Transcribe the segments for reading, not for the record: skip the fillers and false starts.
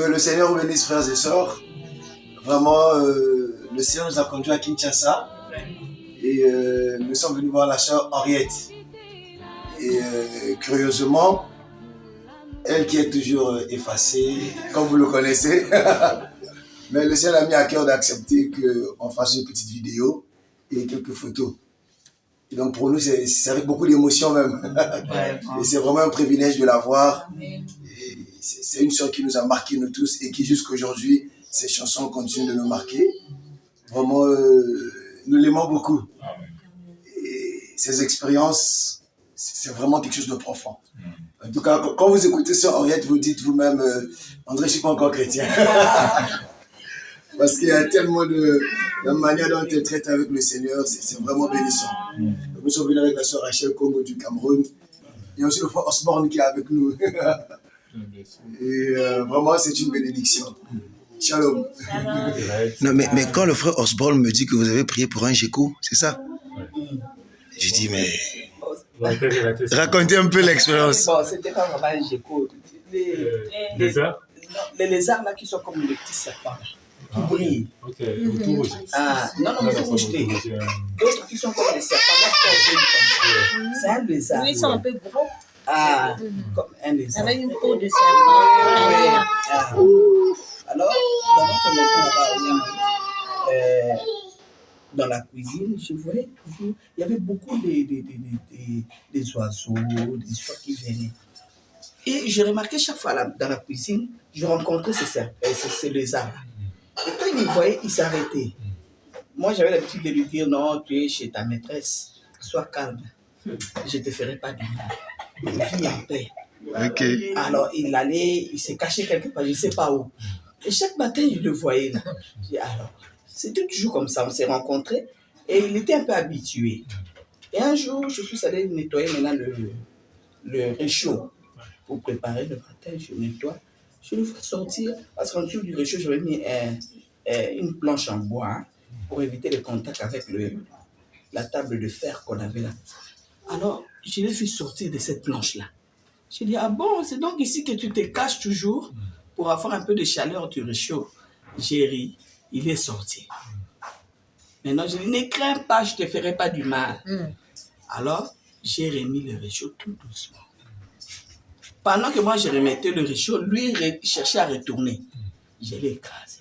Que le Seigneur vous bénisse, frères et sœurs. Vraiment, le Seigneur nous a conduits à Kinshasa et nous sommes venus voir la sœur Henriette. Et curieusement, elle qui est toujours effacée, comme vous le connaissez, mais le Seigneur a mis à cœur d'accepter qu'on fasse une petite vidéo et quelques photos. Et donc pour nous, c'est avec beaucoup d'émotion même. Et c'est vraiment un privilège de la voir. C'est une sœur qui nous a marqué nous tous et qui jusqu'à aujourd'hui, ses chansons continuent de nous marquer. Vraiment, nous l'aimons beaucoup. Et ces expériences, c'est vraiment quelque chose de profond. En tout cas, quand vous écoutez sœur Henriette, vous dites vous-même, André, je ne suis pas encore chrétien. Parce qu'il y a tellement la manière dont elle traite avec le Seigneur, c'est vraiment bénissant. Nous sommes venus avec la sœur Rachel Congo du Cameroun. Et aussi le frère Osborne qui est avec nous. Et vraiment, c'est une bénédiction. Shalom. Non, mais quand le frère Osborne me dit que vous avez prié pour un GECO, c'est ça? Je dis, mais... Racontez un peu l'expérience. Bon, c'était pas vraiment un GECO. Les lézards là qui sont comme les petits serpents. Qui brillent. Ok, tout rouge. Ah, non, tout rouge. D'autres qui sont comme les serpents. Là, c'est un lézard. Oui, ils sont un peu gros. Ah, comme un lézard. Avec une peau de serpent. Alors, dans notre maison là-bas, dans la cuisine, je voyais toujours, il y avait beaucoup des oiseaux, des histoires qui venaient. Et j'ai remarqué chaque fois là, dans la cuisine, je rencontrais ces lézards-là. Et quand il me voyait, il s'arrêtait. Moi, j'avais l'habitude de lui dire, non, tu es chez ta maîtresse, sois calme. Je ne te ferai pas du mal. Vis en paix. Okay. Alors, il s'est caché quelque part, je ne sais pas où. Et chaque matin, je le voyais là. Alors, c'était toujours comme ça, on s'est rencontrés et il était un peu habitué. Et un jour, je suis allé nettoyer maintenant le réchaud. Pour préparer le matin, je nettoie. Je le fais sortir, parce qu'en dessous du réchaud, j'avais mis une planche en bois pour éviter le contact avec la table de fer qu'on avait là. Alors, je l'ai fait sortir de cette planche-là. J'ai dit, ah bon, c'est donc ici que tu te caches toujours pour avoir un peu de chaleur du réchaud. J'ai ri, il est sorti. Maintenant, je dis, ne crains pas, je ne te ferai pas du mal. Alors, j'ai remis le réchaud tout doucement. Pendant que moi, je remettais le réchaud, lui, il cherchait à retourner. Je l'ai écrasé.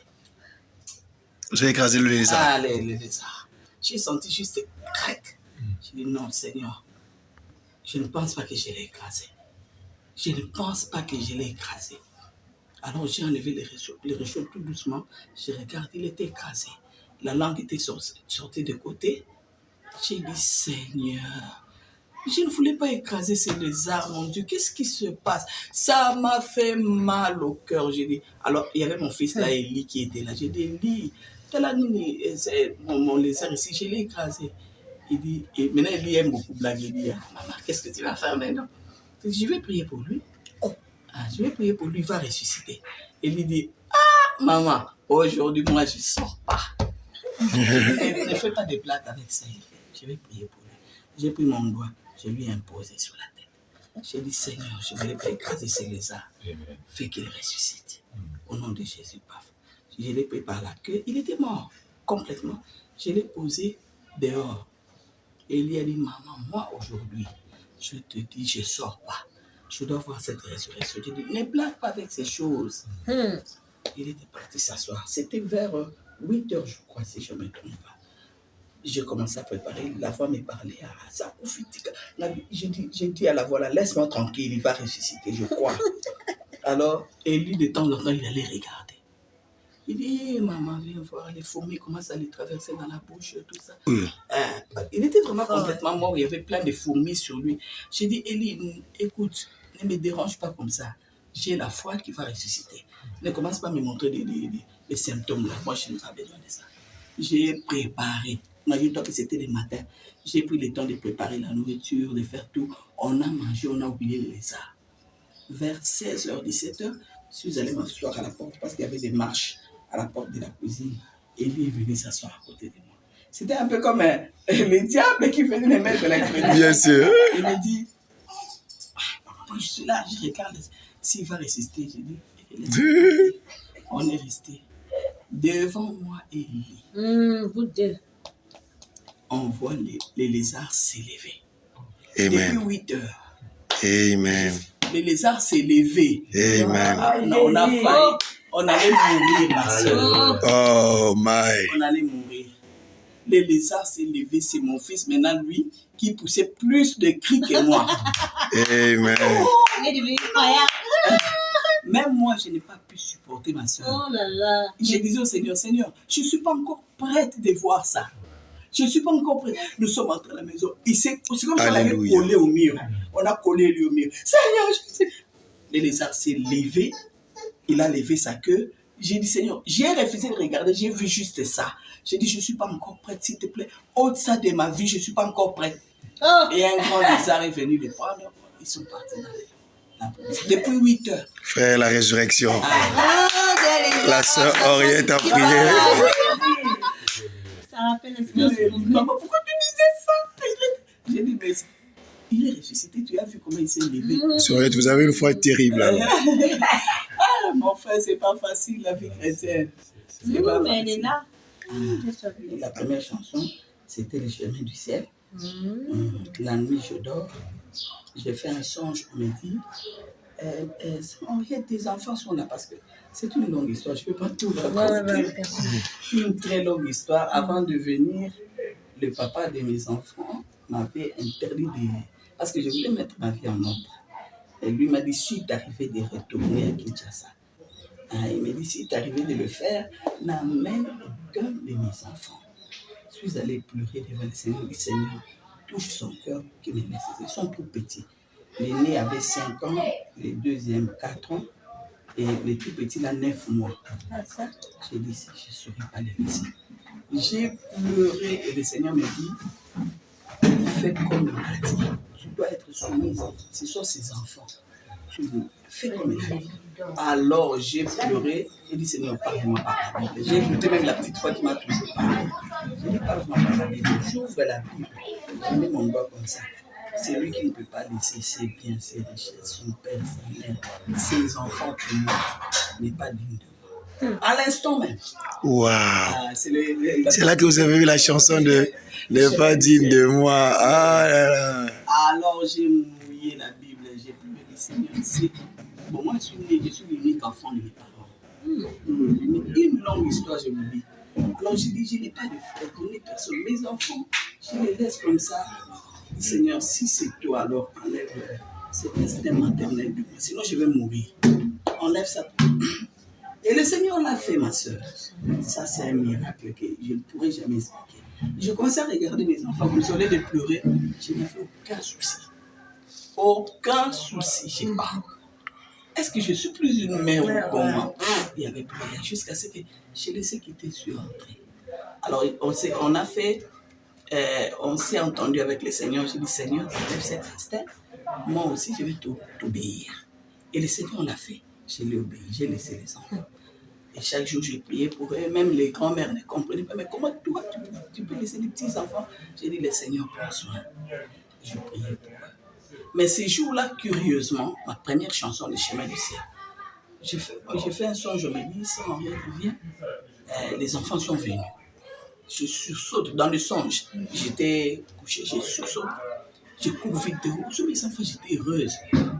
Vous avez écrasé le lézard? Ah, le lézard. J'ai senti juste crac. J'ai dit, non, Seigneur, je ne pense pas que je l'ai écrasé. Je ne pense pas que je l'ai écrasé. Alors, j'ai enlevé le réchaud tout doucement. Je regarde, il était écrasé. La langue était sortie de côté. J'ai dit, Seigneur, je ne voulais pas écraser ces lézards, mon Dieu. Qu'est-ce qui se passe? Ça m'a fait mal au cœur. J'ai dit. Alors, il y avait mon fils là, Eli, qui était là. J'ai dit, Eli, mon lézard ici, je l'ai écrasé. Il dit, et maintenant, Eli aime beaucoup blaguer. Il dit, maman, qu'est-ce que tu vas faire maintenant? Je vais prier pour lui. Je vais prier pour lui, il va ressusciter. Eli dit, maman, aujourd'hui, moi, je ne sors pas. Ne fais pas de blagues avec ça. Je vais prier pour lui. J'ai pris mon doigt, je lui ai imposé sur la tête. J'ai dit, Seigneur, je ne voulais pas écraser ces lézards. Fais qu'il ressuscite. Au nom de Jésus, paf. Je l'ai pris par la queue. Il était mort, complètement. Je l'ai posé dehors. Et il a dit, maman, moi, aujourd'hui, je te dis, je ne sors pas. Je dois voir cette résurrection. J'ai dit, ne blague pas avec ces choses. Il était parti s'asseoir. C'était vers 8 heures, je crois, si je ne me trompe pas. J'ai commencé à préparer, la voix me parlait. Ça j'ai dit à la voix, là, laisse-moi tranquille, il va ressusciter, je crois. Alors, et lui, de temps en temps, il allait regarder. Il dit, maman, viens voir les fourmis, comment ça les traversait dans la bouche, tout ça. Il était vraiment complètement mort, il y avait plein de fourmis sur lui. J'ai dit, Eli, écoute, ne me dérange pas comme ça. J'ai la foi qui va ressusciter. Ne commence pas à me montrer des symptômes là. Moi, je n'ai pas besoin de ça. J'ai préparé. Imagine-toi que c'était le matin. J'ai pris le temps de préparer la nourriture, de faire tout. On a mangé, on a oublié les lézards. Vers 16h, 17h, je suis allé m'asseoir à la porte parce qu'il y avait des marches à la porte de la cuisine. Et lui est venu s'asseoir à côté de moi. C'était un peu comme le diable qui faisait me mettre la crédit. Bien sûr. Il me dit, je suis là, je regarde s'il va résister. J'ai dit, on est resté devant moi et lui. Vous deux. On voit les lézards s'élever. Amen. Depuis 8 heures, Amen. les lézards s'élevaient. Amen. On a failli, on allait mourir, ma soeur. Oh my. On allait mourir. Les lézards s'élevaient, c'est mon fils, maintenant lui, qui poussait plus de cris que moi. Amen. Il est devenu croyant. Même moi, je n'ai pas pu supporter ma soeur. Oh là là. Je disais au Seigneur, Seigneur, je ne suis pas encore prête de voir ça. Je ne suis pas encore prête. Nous sommes entrés à la maison. C'est comme si on avait collé au mur. On a collé lui au mur. Seigneur, je sais. Le lézard s'est levé. Il a levé sa queue. J'ai dit, Seigneur, j'ai refusé de regarder. J'ai vu juste ça. J'ai dit, je ne suis pas encore prête, s'il te plaît. Ôte ça de ma vie, je ne suis pas encore prête. Oh. Et un grand lézard est venu les prendre. Ils sont partis dans la police. Depuis 8 heures. Frère, la résurrection. Ah, La sœur Henriette a prié. Ça rappelle l'expérience. Maman, pourquoi tu disais ça? J'ai dit, mais il est ressuscité. Tu as vu comment il s'est levé. Sœur Henriette, vous avez une foi terrible. Alors. Ah, mon frère, c'est pas facile la vie chrétienne. C'est pas Mais elle est facile. là. Et la première chanson, c'était Le chemin du ciel. La nuit, je dors. J'ai fait un songe, on me dit, Henriette, tes enfants sont là parce que c'est une longue histoire. Je ne peux pas tout raconter. Une très longue histoire. Avant de venir, le papa de mes enfants m'avait interdit de... Parce que je voulais mettre ma vie en ordre. Et lui m'a dit, si tu arrivé de retourner à Kinshasa, il m'a dit, si tu arrivé de le faire, n'amène aucun de mes enfants. Je suis allé pleurer devant le Seigneur. Le Seigneur touche son cœur qui me laisse. Ils sont tout petits. L'aîné avait 5 ans, le deuxième 4 ans, et le tout petit là 9 mois. J'ai dit, je ne saurais pas les laisser. J'ai pleuré et le Seigneur me dit, fais comme il a dit. Tu dois être soumise. Ce sont ses enfants. Fais comme il a dit. Alors j'ai pleuré. J'ai dit, Seigneur, parle-moi par la Bible. J'ai écouté même la petite voix qui m'a toujours parlé. J'ai dit, parle-moi par la Bible. J'ouvre la Bible. J'ai mis mon doigt comme ça. C'est lui qui ne peut pas laisser ses biens, ses richesses, son père, sa mère, ses enfants pour moi. Il n'est pas digne de moi. À l'instant même. Waouh. C'est là que vous avez vu la chanson de Ne pas digne de moi. Ah là là. Alors j'ai mouillé la Bible, j'ai pleuré le Seigneur. Bon, moi je suis l'unique enfant de mes parents. Une longue histoire, je vous dis. Alors j'ai dit, je n'ai pas de frère, je n'ai personne. Mes enfants, je les laisse comme ça. Seigneur, si c'est toi, alors enlève cet instinct maternel de moi. Sinon, je vais mourir. Enlève ça. Et le Seigneur l'a fait, ma soeur. Ça, c'est un miracle que je ne pourrais jamais expliquer. Je commençais à regarder mes enfants, comme si on allait pleurer. Je n'avais aucun souci. Aucun souci. Je dis, est-ce que je suis plus une mère ou comment? Il n'y avait plus rien. Jusqu'à ce que je laissais quitter sur entrée. Alors, on s'est entendu avec le Seigneur. J'ai dit, Seigneur, lève cet instinct. Moi aussi, je vais t'obéir. Et le Seigneur l'a fait. Je l'ai obéi. J'ai laissé les enfants. Et chaque jour, j'ai prié pour eux. Même les grands-mères ne comprenaient pas. Mais comment toi, tu peux laisser les petits-enfants? J'ai dit, le Seigneur prend soin. Je priais pour eux. Mais ces jours-là, curieusement, ma première chanson, Le chemin du ciel, j'ai fait un songe. Je me dis, si Henriette vient, les enfants sont venus. Je sursaute dans le songe. J'étais couché, je sursaute. Je cours vite dehors. Sur mes enfants, j'étais heureuse.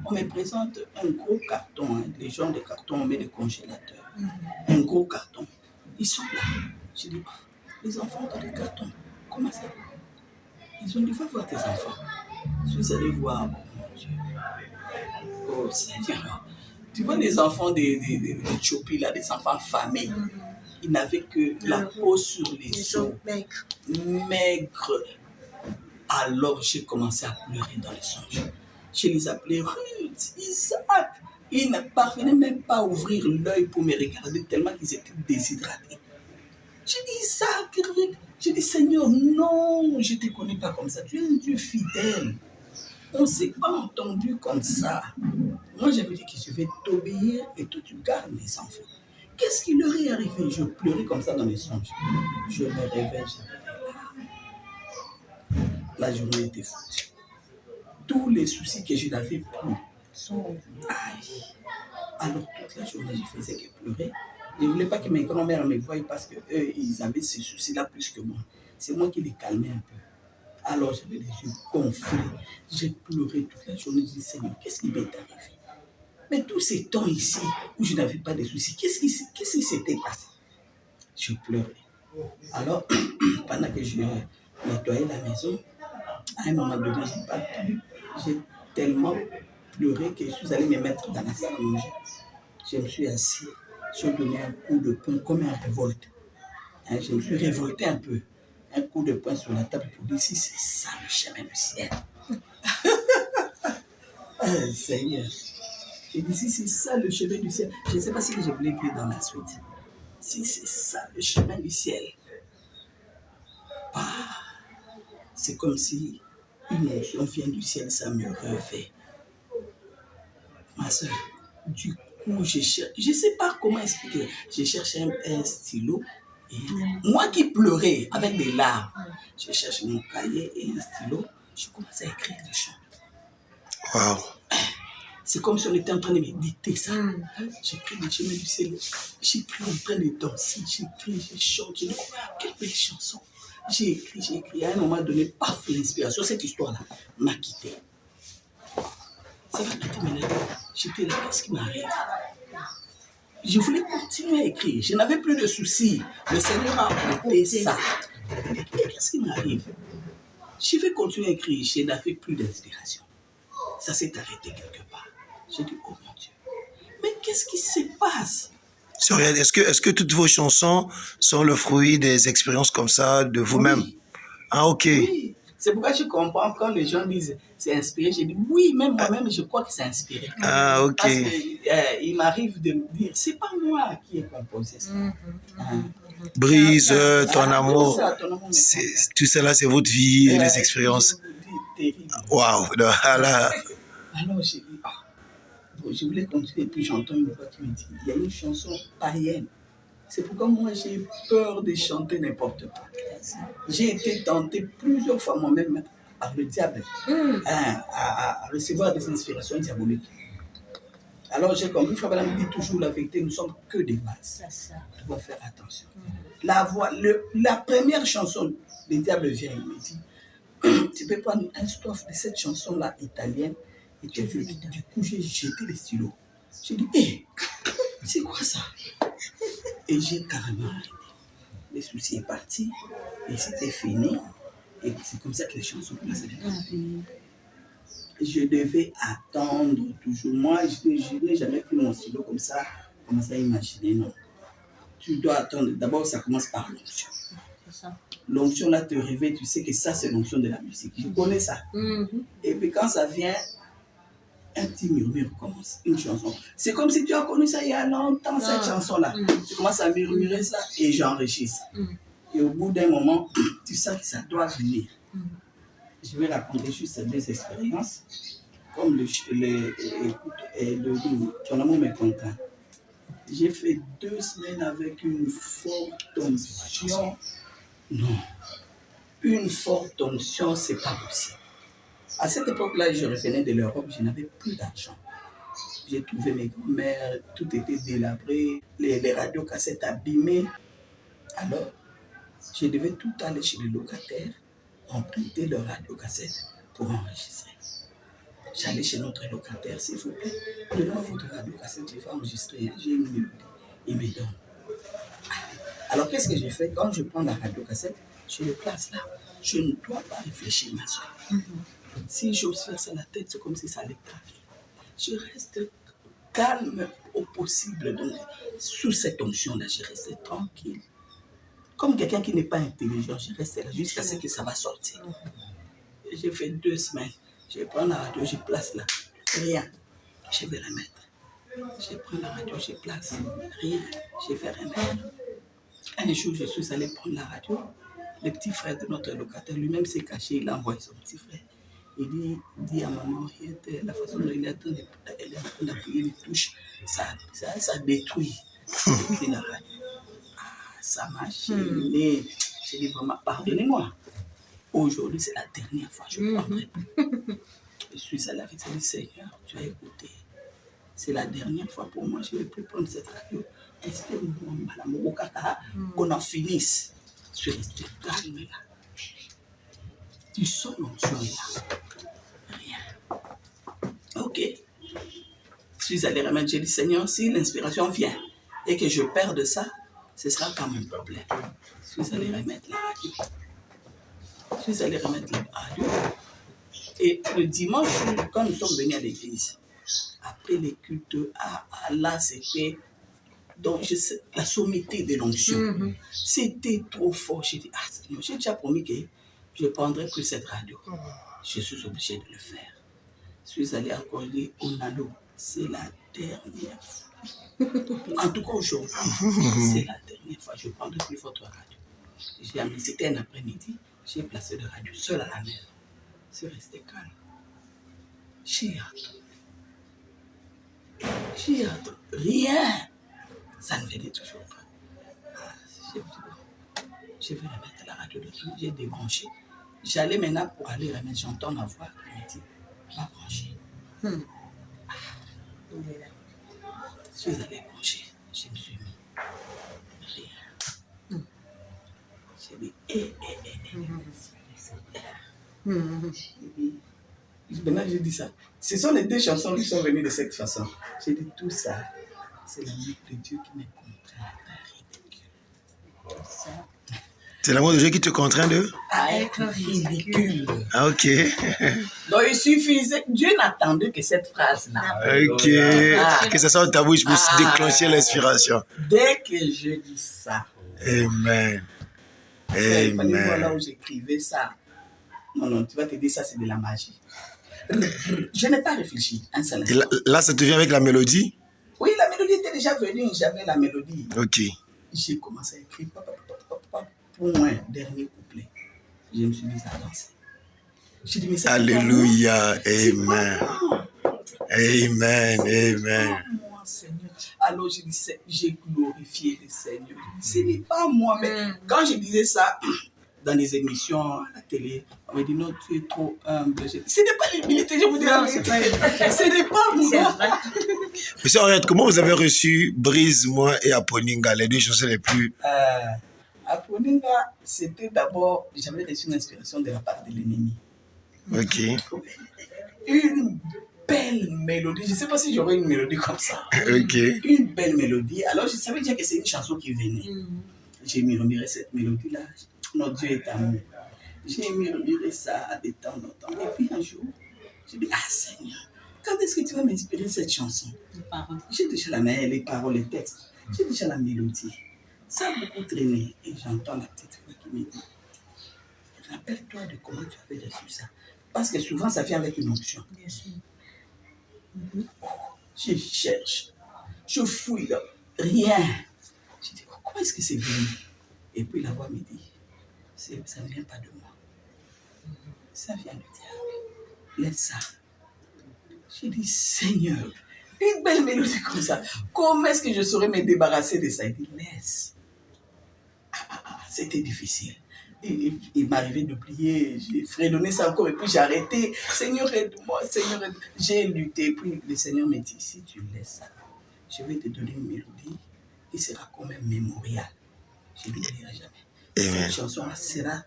On me présente un gros carton. Les gens de carton, on met des congélateurs. Un gros carton. Ils sont là. Je dis, les enfants dans le carton. Comment ça? Ils ont dit, va voir tes enfants. Je suis allé voir, mon Dieu. Oh Seigneur. Tu vois les enfants d'Éthiopie, là, des enfants affamés. Ils n'avaient que la peau sur les os. Maigres. Alors j'ai commencé à pleurer dans les songes. Je les appelais Ruth, Isaac. Ils ne parvenaient même pas à ouvrir l'œil pour me regarder tellement qu'ils étaient déshydratés. J'ai dit Isaac, Ruth. J'ai dit Seigneur, non, je ne te connais pas comme ça. Tu es un Dieu fidèle. On ne s'est pas entendu comme ça. Moi j'avais dit que je vais t'obéir et toi tu gardes mes enfants. Qu'est-ce qui leur est arrivé? Je pleurais comme ça dans les songes. Je me réveille, j'avais des larmes. La journée était foutue. Tous les soucis que je n'avais plus sont... Aïe. Alors toute la journée, je faisais que pleurer. Je ne voulais pas que mes grands-mères me voient parce qu'eux, ils avaient ce souci-là plus que moi. C'est moi qui les calmais un peu. Alors j'avais les yeux gonflés. J'ai pleuré toute la journée. Je dis, Seigneur, qu'est-ce qui m'est arrivé? Mais tous ces temps ici où je n'avais pas de soucis, qu'est-ce qui s'était passé? Je pleurais. Alors, pendant que je nettoyais la maison, à un moment donné, je n'ai pas pu. J'ai tellement pleuré que je suis allé me mettre dans la salle à manger. Je me suis assis, je lui ai donné un coup de poing comme un révolte. Hein, je me suis révolté un peu. Un coup de poing sur la table pour dire si c'est ça le chemin du ciel. Seigneur. J'ai dit si c'est ça le chemin du ciel. Je ne sais pas si je voulais dire dans la suite. Si c'est ça le chemin du ciel. C'est comme si une onction vient du ciel, ça me refait. Ma soeur, du coup, je ne sais pas comment expliquer. J'ai cherché un stylo. Et moi qui pleurais avec des larmes, je cherche mon cahier et un stylo. Je commence à écrire des chants. Waouh. C'est comme si on était en train de méditer ça. J'écris le chemin du ciel. J'écris en train de danser. J'écris, je chante. Je dis, oh, quelle belle chanson. J'ai écrit. À un moment donné, paf, l'inspiration. Cette histoire-là m'a quitté. Ça m'a quitté maintenant. J'étais là, qu'est-ce qui m'arrive? Je voulais continuer à écrire. Je n'avais plus de soucis. Le Seigneur a ôté ça. Et qu'est-ce qui m'arrive? Je vais continuer à écrire. Je n'avais plus d'inspiration. Ça s'est arrêté quelque part. J'ai dit, oh mon Dieu, mais qu'est-ce qui se passe? Est-ce que toutes vos chansons sont le fruit des expériences comme ça de vous-même? Oui. Ah, ok. Oui. C'est pourquoi je comprends quand les gens disent c'est inspiré. J'ai dit oui, même moi-même, je crois que c'est inspiré. Ah, ok. Parce qu'il m'arrive de me dire, c'est pas moi qui ai composé ça. Brise, ton amour. Ça, ton amour Tout cela, c'est votre vie et les expériences. Waouh. Alors, j'ai dit, je voulais continuer. Puis j'entends une voix qui me dit, il y a une chanson païenne. C'est pourquoi moi, j'ai peur de chanter n'importe quoi. J'ai été tenté plusieurs fois moi-même par le diable à recevoir des inspirations diaboliques. Alors j'ai compris, Frère Branham dit toujours la vérité, nous sommes que des vases. Tu dois faire attention. La voix, la première chanson, le diable vient, il me dit, tu peux prendre un strophe de cette chanson-là italienne et tu as vu. Du coup, j'ai jeté les stylos. J'ai dit, hé, c'est quoi ça? Et j'ai carrément arrêté. Le souci est parti et c'était fini. Et c'est comme ça que les chansons commencent à démarrer. Je devais attendre toujours. Moi, je n'ai jamais pris mon stylo comme ça, commencer à imaginer, non. Tu dois attendre. D'abord, ça commence par l'onction. L'onction, là, te réveille, tu sais que ça, c'est l'onction de la musique. Je connais ça. Et puis quand ça vient, un petit murmure commence, une chanson. C'est comme si tu as connu ça il y a longtemps, cette chanson-là. Tu commences à murmurer ça et j'enrichis ça. Et au bout d'un moment, tu sens que ça doit venir. Je vais raconter juste ces deux expériences. Comme ton amour m'est content. J'ai fait 2 semaines avec une forte onction. Non. Une forte onction, c'est pas possible. À cette époque-là, je revenais de l'Europe, je n'avais plus d'argent. J'ai trouvé mes grands-mères, tout était délabré, les radiocassettes abîmées. Alors, je devais tout aller chez les locataires, emprunter leurs radiocassettes pour enregistrer. J'allais chez notre locataire, s'il vous plaît, donnez-moi votre radiocassette, je vais enregistrer, j'ai une mélodie. Il me donne. Alors, qu'est-ce que j'ai fait? Quand je prends la radiocassette, je le place là. Je ne dois pas réfléchir, ma soeur. Si j'ose faire ça la tête, c'est comme si ça allait craquer. Je reste calme au possible. Donc, sous cette onction-là, je reste tranquille. Comme quelqu'un qui n'est pas intelligent, je reste là jusqu'à ce que ça va sortir. J'ai fait 2 semaines. Je prends la radio, je place là. Rien. Je vais la mettre. Je prends la radio, je place. Rien. Je vais remettre. Un jour, je suis allé prendre la radio. Le petit frère de notre locataire, lui-même s'est caché, il a envoyé son petit frère. Il dit à maman, la façon dont elle est en train d'appuyer les touches, ça détruit. La radio. Ça m'a gêné. J'ai dit vraiment, pardonnez-moi. Aujourd'hui, c'est la dernière fois que je prendrai. Je suis allé avec le Seigneur, tu as écouté. C'est la dernière fois pour moi, je ne vais plus prendre cette radio. qu'on en finisse. Je suis resté calme là. Tu sens l'onction là. Rien. Ok. Je suis allé remettre, j'ai dit, Seigneur, si l'inspiration vient et que je perds de ça, ce sera pas mon problème. Je suis allé remettre la radio. Je suis allé remettre la radio. Et le dimanche, quand nous sommes venus à l'église, après les cultes, là, c'était donc, la sommité de l'onction. C'était trop fort. J'ai dit, Seigneur, j'ai déjà promis que je ne prendrai plus cette radio. Je suis obligé de le faire. Je suis allé encore dire, Onalo, c'est la dernière fois. En tout cas, aujourd'hui, c'est la dernière fois. Je ne prendrai plus votre radio. J'ai amené, c'était un après-midi, j'ai placé le radio seul à la maison. Je suis resté calme. J'ai attendu. Rien. Ça ne venait toujours pas. Je vais remettre la radio dessus. J'ai débranché. J'allais maintenant pour aller remettre, j'entends ma voix qui me dit, va brancher. Je suis allé brancher. Je me suis mis. Rien. J'ai dit, Maintenant, j'ai dit ça. Ce sont les deux chansons qui sont venues de cette façon. J'ai dit, tout ça, c'est l'amour de Dieu qui me contraint à ridicule. C'est l'amour de Dieu qui te contraint à être ridicule. Ah, ok. Donc, il suffisait, Dieu n'attendait que cette phrase-là. Ok. Que ça sorte de ta bouche pour déclencher l'inspiration. Dès que je dis ça. Amen. Il fallait voir là où j'écrivais ça. Non, tu vas te dire ça, c'est de la magie. Je n'ai pas réfléchi un seul instant. Là, ça te vient avec la mélodie? Oui, la mélodie était déjà venue, j'avais la mélodie. Ok. J'ai commencé à écrire, point, dernier couplet. Je me suis mis à danser. J'ai dit, mais c'est Alléluia, amen. Amen, amen. Moi, Seigneur. Alors, je dis, j'ai glorifié le Seigneur. Ce n'est pas moi, mais quand je disais ça, dans les émissions, à la télé, on me dit non, tu es trop humble. Ce n'est pas l'humilité, je vous dis la vérité. Ce n'est pas moi. Monsieur Henriette, comment vous avez reçu Brise, moi et Aponinga, les deux chansons les plus... Aponinga, c'était d'abord, j'avais reçu une inspiration de la part de l'ennemi. Ok. Une belle mélodie. Je ne sais pas si j'aurais une mélodie comme ça. Ok. Une belle mélodie. Alors, je savais déjà que c'est une chanson qui venait. J'ai murmuré cette mélodie-là. Notre Dieu est amour. J'ai murmuré ça de temps en temps. Et puis un jour, j'ai dit, Seigneur, quand est-ce que tu vas m'inspirer cette chanson? J'ai déjà les paroles, les textes. J'ai déjà la mélodie. Ça a beaucoup traîné. Et j'entends la petite voix qui me dit, rappelle-toi de comment tu avais reçu ça. Parce que souvent, ça vient avec une onction. Bien sûr. Je cherche. Je fouille. Rien. Je dis, comment est-ce que c'est venu? Et puis la voix me dit, ça ne vient pas de moi. Ça vient du diable. Laisse ça. J'ai dit, Seigneur, une belle mélodie comme ça, comment est-ce que je saurais me débarrasser de ça? Il dit, laisse. C'était difficile. Il m'arrivait de prier, j'ai fredonné ça encore et puis j'ai arrêté. Seigneur, aide-moi, Seigneur, aide-moi. J'ai lutté. Puis le Seigneur m'a dit, si tu laisses ça, je vais te donner une mélodie qui sera quand même mémorial. Je ne l'oublierai jamais. Cette chanson-là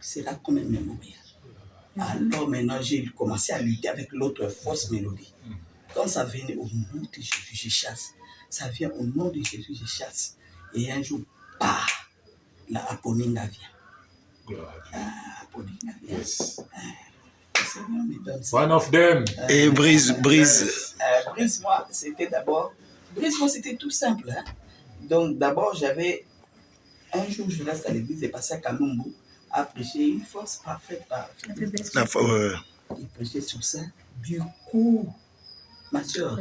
sera quand même mémorial. Alors maintenant, j'ai commencé à lutter avec l'autre fausse mélodie. Quand ça venait au nom de Jésus, je chasse. Ça vient au nom de Jésus, je chasse. Et un jour, la Aponinga vient. Aponinga vient. Yes. Le Seigneur me donne ça. One of them. Et Brise. Brise-moi, c'était d'abord... Brise-moi, c'était tout simple. Hein? Donc d'abord, j'avais... Un jour, je reste à l'église et passé à Kalumbu à prêcher une force parfaite. Il prêchait sur ça. Du coup, ma soeur,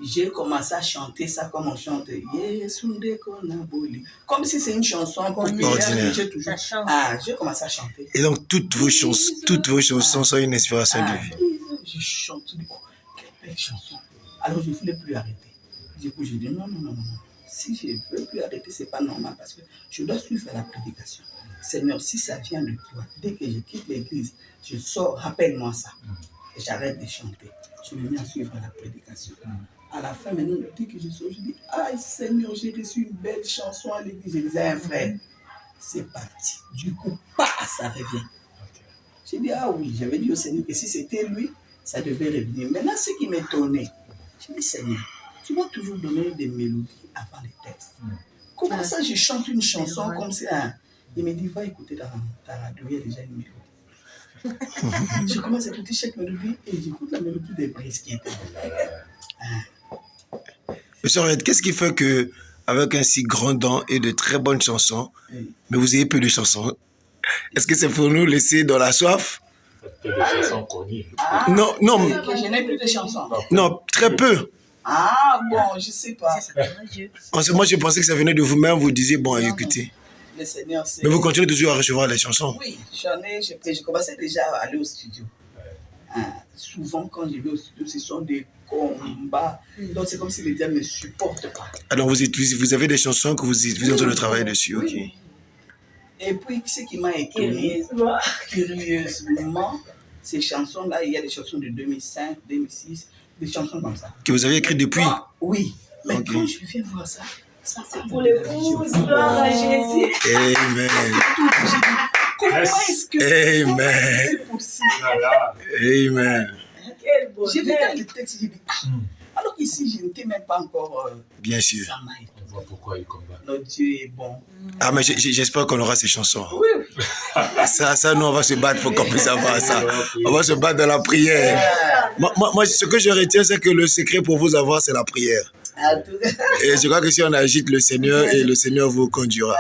j'ai commencé à chanter ça comme on chante. Comme si c'est une chanson populaire. J'ai commencé à chanter. Et donc, toutes vos chansons sont une inspiration de vie. Je chante. Quelle belle chanson. Alors, je ne voulais plus arrêter. Du coup, j'ai dit non. Si je ne veux plus arrêter, ce n'est pas normal parce que je dois suivre la prédication. Seigneur, si ça vient de toi, dès que je quitte l'église, je sors, rappelle-moi ça. Et j'arrête de chanter. Je me mets à suivre la prédication. À la fin, maintenant, dès que je sors, je dis, ah Seigneur, j'ai reçu une belle chanson à l'église. Je disais à un frère, c'est parti. Du coup, ça revient. J'ai dit, ah oui, j'avais dit au Seigneur que si c'était lui, ça devait revenir. Maintenant, ce qui m'étonnait, j'ai dit, Seigneur, tu m'as toujours donné des mélodies avant les textes. Comment ça, je chante une chanson comme ça? Il me dit, va écouter ta radio, il y a déjà une mélodie. Je commence à écouter chaque mélodie et j'écoute la mélodie des brises qui étaient. Monsieur Henriette, qu'est-ce qui fait que, avec un si grand don et de très bonnes chansons, mais vous ayez peu de chansons? Est-ce que c'est pour nous laisser dans la soif? Peu de chansons connues. Non, non. Que je n'ai plus de chansons. Non, très peu. Ah bon, je sais pas. Moi, je pensais que ça venait de vous-même, vous disiez, bon, écoutez. Le Seigneur, c'est... Mais vous continuez toujours à recevoir les chansons? Oui, je commençais déjà à aller au studio. Souvent, quand je vais au studio, ce sont des combats. Donc, c'est comme si les diables ne me supportent pas. Alors, vous avez des chansons que vous êtes en train de travailler dessus, ok. Oui. Et puis, ce qui m'a étonné, curieusement, ces chansons-là, il y a des chansons de 2005, 2006, des chansons comme ça. Que vous avez écrites depuis? Oui, mais Ok. quand je viens voir ça, c'est Pour l'épouse, gloire à Jésus. Amen. Comment est-ce que Amen. c'est possible? Amen. Quel bonheur. J'ai regardé le texte, j'ai dit, alors qu'ici, je n'étais même pas encore... Bien sûr. ça m'a étonné. On voit pourquoi il combat. Notre Dieu est bon. Ah, mais j'espère qu'on aura ces chansons. Oui, Ça, nous, on va se battre pour qu'on puisse avoir ça. On va se battre dans la prière. Moi, ce que je retiens, c'est que le secret pour vous avoir, c'est la prière. Et je crois que si on agite le Seigneur, et le Seigneur vous conduira.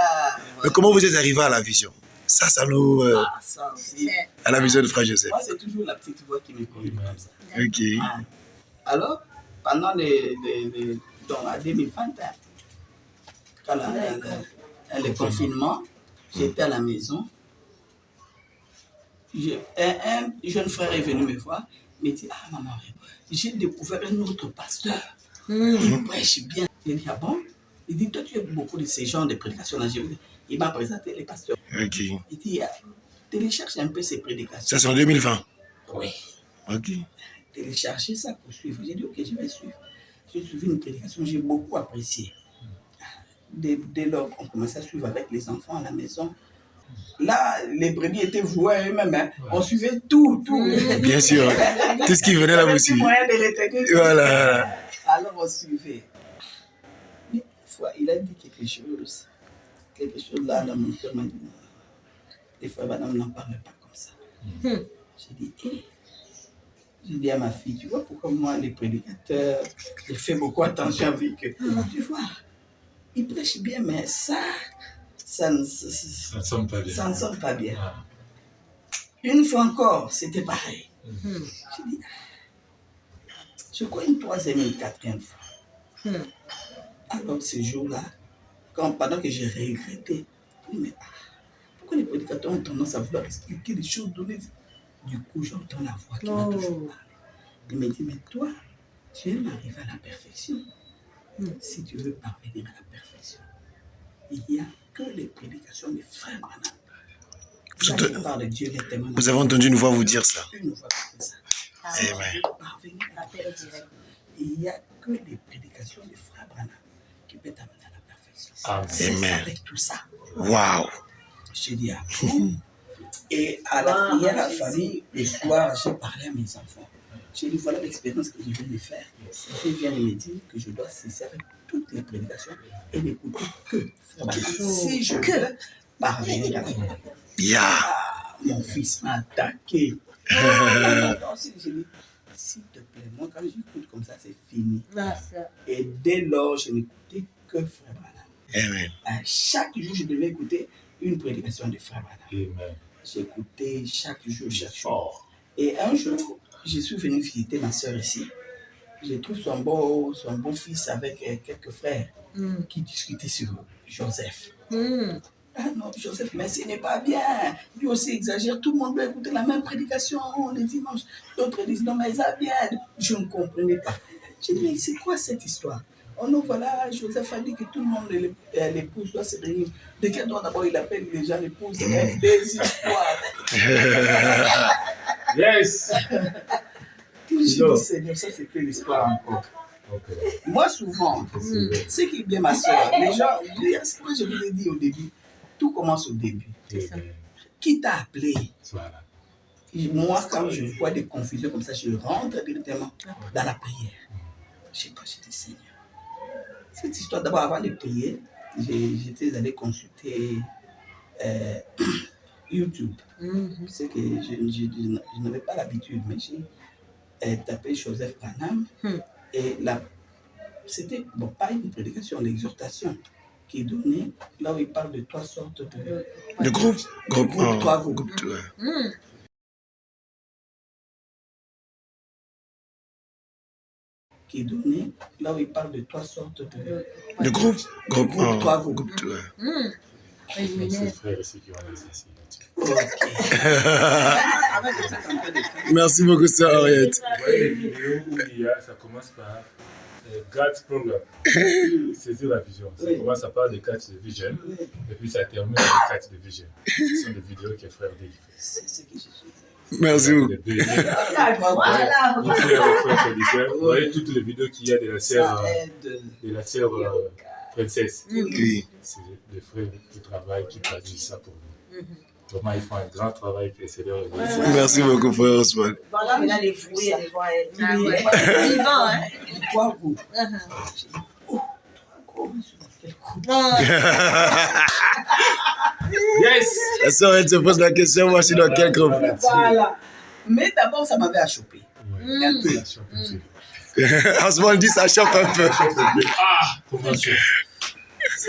Mais comment vous êtes arrivé à la vision? Ça nous... ça aussi. à la vision de Frère Joseph. Moi, c'est toujours la petite voix qui me conduit comme ça. Ok. Alors, pendant donc, à 2021, quand le confinement, j'étais à la maison. Un jeune frère est venu me voir, il me dit, ah maman, j'ai découvert un autre pasteur. Il prêche bien. J'ai dit, ah bon? Il dit, toi tu as beaucoup de ces genres de prédications là. Il m'a présenté les pasteurs. Ok. Il dit, télécharge un peu ces prédications. Ça, c'est en 2020. Oui. Ok. Télécharger ça pour suivre. J'ai dit, ok, je vais suivre. J'ai suivi une prédication, j'ai beaucoup apprécié. Dès lors, on commençait à suivre avec les enfants à la maison. Là, les brebis étaient voués à eux-mêmes. Hein. On suivait tout. Bien sûr. Tout ce qui venait là aussi. Moyen de retenir. Voilà. Alors, on suivait. Mais une fois, il a dit quelque chose. Quelque chose là, dans mon cœur m'a dit, non. Des fois, madame n'en parle pas comme ça. J'ai dit, j'ai dit à ma fille, tu vois pourquoi moi, les prédicateurs, je fais beaucoup attention avec eux. Tu vois, ils prêchent bien, mais ça ne sonne pas bien. Ça ne sonne pas bien. Une fois encore, c'était pareil. J'ai dit, je crois une troisième et une quatrième fois. Alors, ce jour-là, pendant que j'ai regretté, je me dis, mais pourquoi les prédicateurs ont tendance à vouloir expliquer des choses données? Du coup, j'entends la voix qui m'a toujours parlé. Il me dit, mais toi, tu aimes arriver à la perfection. Si tu veux parvenir à la perfection, il n'y a que les prédications des frères Branham. Vous avez entendu une voix vous dire ça? Une voix comme ça. Si tu veux parvenir à la perfection, il n'y a que les prédications des frères Branham qui peuvent t'amener à la perfection. C'est avec tout ça. Waouh! Je dis, et à la prière à la famille, le soir, j'ai parlé à mes enfants. J'ai dit, voilà l'expérience que je viens de faire. Je viens de me dire que je dois cesser avec toutes les prédications et n'écouter que si je veux parvenir à la perfection. Mon fils m'a attaqué. J'ai dit, s'il te plaît, moi quand j'écoute comme ça, c'est fini. Et dès lors, je n'écoutais que Frère Branham. Amen. Chaque jour, je devais écouter une prédication de Frère Branham. Amen. J'écoutais chaque jour. Et un jour, je suis venu visiter ma soeur ici. Je trouve son beau-fils avec quelques frères qui discutaient sur Joseph. Ah non, Joseph, mais ce n'est pas bien. Lui aussi exagère. Tout le monde doit écouter la même prédication le dimanche. D'autres disent non, mais ça vient. Je ne comprenais pas. J'ai dit, mais c'est quoi cette histoire? Oh non, voilà, Joseph a dit que tout le monde, l'épouse doit se réunir. De quel droit d'abord il appelle les gens l'épouse? Des histoires. Yes! Je dis, Seigneur, ça c'est que l'histoire encore. Moi, souvent, ce qui est bien ma soeur, les gens, ce que je vous ai dit au début, tout commence au début. Qui t'a appelé? Voilà. Moi, quand je vois des confusions comme ça, je rentre directement dans la prière. Je sais pas, j'ai dit Seigneur. Cette histoire, d'abord, avant de prier, j'étais allé consulter YouTube. C'est que je n'avais pas l'habitude, mais j'ai tapé Joseph Branham et c'était pas une prédication, l'exhortation qui est donnée là où il parle de trois sortes de groupe. Trois groupes. Qui est donné là où il parle de trois sortes de groupe. Trois groupes. C'est frère aussi qui ont les Merci beaucoup, sœur Henriette. Vous voyez les vidéos où il y a, ça commence par God's Program. Saisir la vision. Ça commence par des catch de vision et puis ça termine avec des catch de vision. Ce sont des vidéos que frère Dave fait. C'est ce que je suis. Merci beaucoup. Voilà. Vous voyez toutes les vidéos qu'il y a de la sœur princesse. Oui. C'est des frères qui travaillent, qui traduisent ça pour nous. Vraiment, ils font un grand travail que c'est leur Merci beaucoup, frère Osman. Voilà, mais là, les fruits, les voix. Vivant, hein? Trois groupes. Yes! La sœur Henriette se pose la question, moi je suis dans quel groupe? Voilà. Mais d'abord, ça m'avait achoppé. Un peu. Osman dit ça choque un peu. Ah! Comment ça?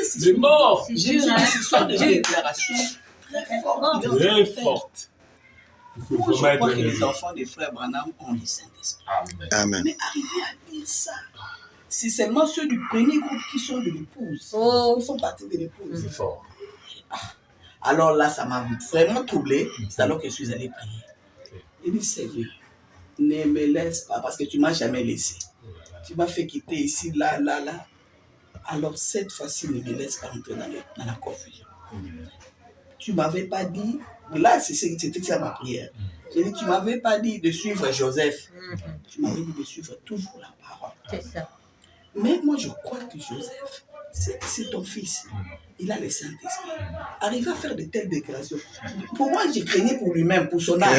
C'est mort! J'ai vu des histoires de déclarations très fortes. Très forte. Moi, je crois que les enfants des frères Branham ont le Saint-Esprit. Amen. Mais arriver à dire ça, c'est seulement ceux du premier groupe qui sont de l'épouse. Ils font partie de l'épouse. C'est fort. Alors là, ça m'a vraiment troublé. C'est alors que je suis allé prier. Il dit, Seigneur, ne me laisse pas parce que tu ne m'as jamais laissé. Tu m'as fait quitter ici, là. Alors cette fois-ci, ne me laisse pas entrer dans la confusion. Tu ne m'avais pas dit, là c'était ça ma prière. J'ai dit, tu ne m'avais pas dit de suivre Joseph. Tu m'avais dit de suivre toujours la parole. C'est ça. Mais moi je crois que Joseph, c'est ton fils. Il a le Saint-Esprit. Arriver à faire de telles déclarations. Pour moi, j'ai craignais pour lui-même, pour son âme.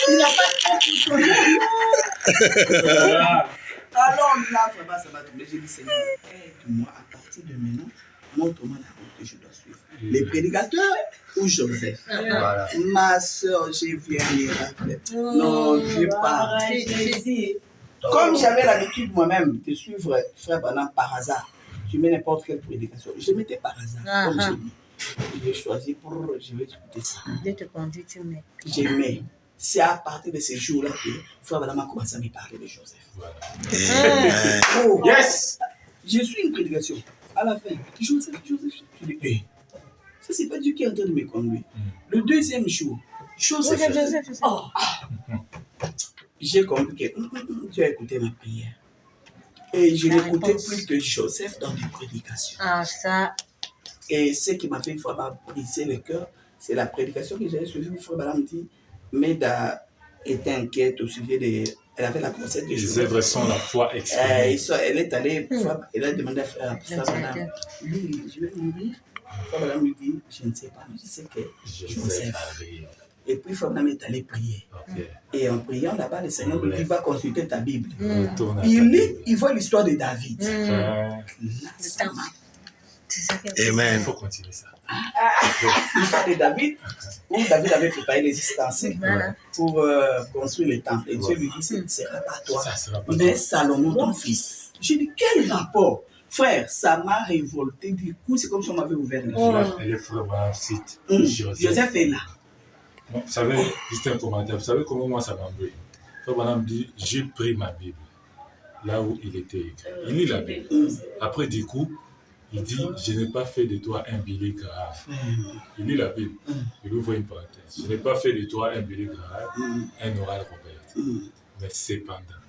Il n'a pas de pour son âme. Alors là, vraiment, ça m'a tombé. J'ai dit, Seigneur, aide-moi à partir de maintenant, montre-moi la route que je dois suivre. Les prédicateurs ou Joseph? Voilà. Ma soeur, j'ai vu un miracle. Non, je pars. Comme j'avais l'habitude moi-même de suivre Frère Branham par hasard, je mets n'importe quelle prédication. Je mettais par hasard, comme j'ai dit. J'ai choisi je vais écouter ça. Dès que tu conduis, tu mets. J'aimais. C'est à partir de ces jours-là que Frère Branham a commencé à me parler de Joseph. Voilà. Yes! Je suis une prédication. À la fin, Joseph. Je dis, ça, c'est pas Dieu qui est en train de me conduire. Le deuxième jour, Joseph. J'ai compris que Dieu a écouté ma prière. Et je n'écoutais plus que Joseph dans des prédications. Ça. Et ce qui m'a fait vraiment briser le cœur, c'est la prédication que j'avais suivie. Frère Branham dit, Meda était inquiète au sujet de... Elle avait la concept de Joseph. Les œuvres sont la foi exprimée. Elle est allée, elle a demandé à Frère Branham, lui, je vais mourir. Frère Branham lui dit, je ne sais pas, mais je sais que Joseph arrive. Et puis Frère Branham est allé prier. Et en priant là-bas, le Seigneur lui dit, va consulter ta Bible. Il lit, il voit l'histoire de David. Là, ça m'a... Amen. Il faut continuer ça. L'histoire de David, où David avait préparé les ustensiles pour construire le temple. Et Dieu lui dit, ce ne sera pas toi, mais Salomon, ton fils. J'ai dit, quel rapport? Frère, ça m'a révolté. Du coup, c'est comme si on m'avait ouvert les yeux. Et le frère cite Joseph est là. Vous savez, juste un commentaire. Vous savez comment moi ça m'a embrouillé? Frère Branham dit, j'ai pris ma Bible là où il était écrit. Il lit la Bible. Après, du coup, il dit, je n'ai pas fait de toi un billet grave. Il lit la Bible. Il ouvre une parenthèse. Je n'ai pas fait de toi un billet grave, un oral Robert. Mais cependant,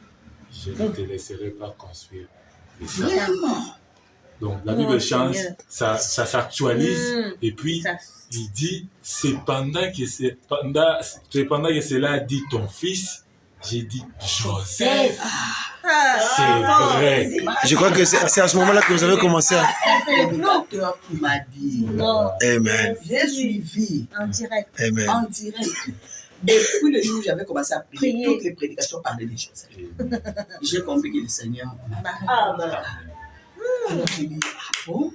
je ne te laisserai pas construire les saints. Donc la Bible change, ça s'actualise. Et puis, il dit, cependant que cela dit ton fils, J'ai dit Joseph. C'est vrai. Je crois que c'est à ce moment-là que vous avez commencé à... C'est le docteur qui m'a dit. Amen. J'ai suivi En direct. Amen. en direct. Depuis le jour où j'avais commencé à prier, toutes les prédications parlaient des Joseph. J'ai compris que le Seigneur m'a Alors j'ai dit, ah bon?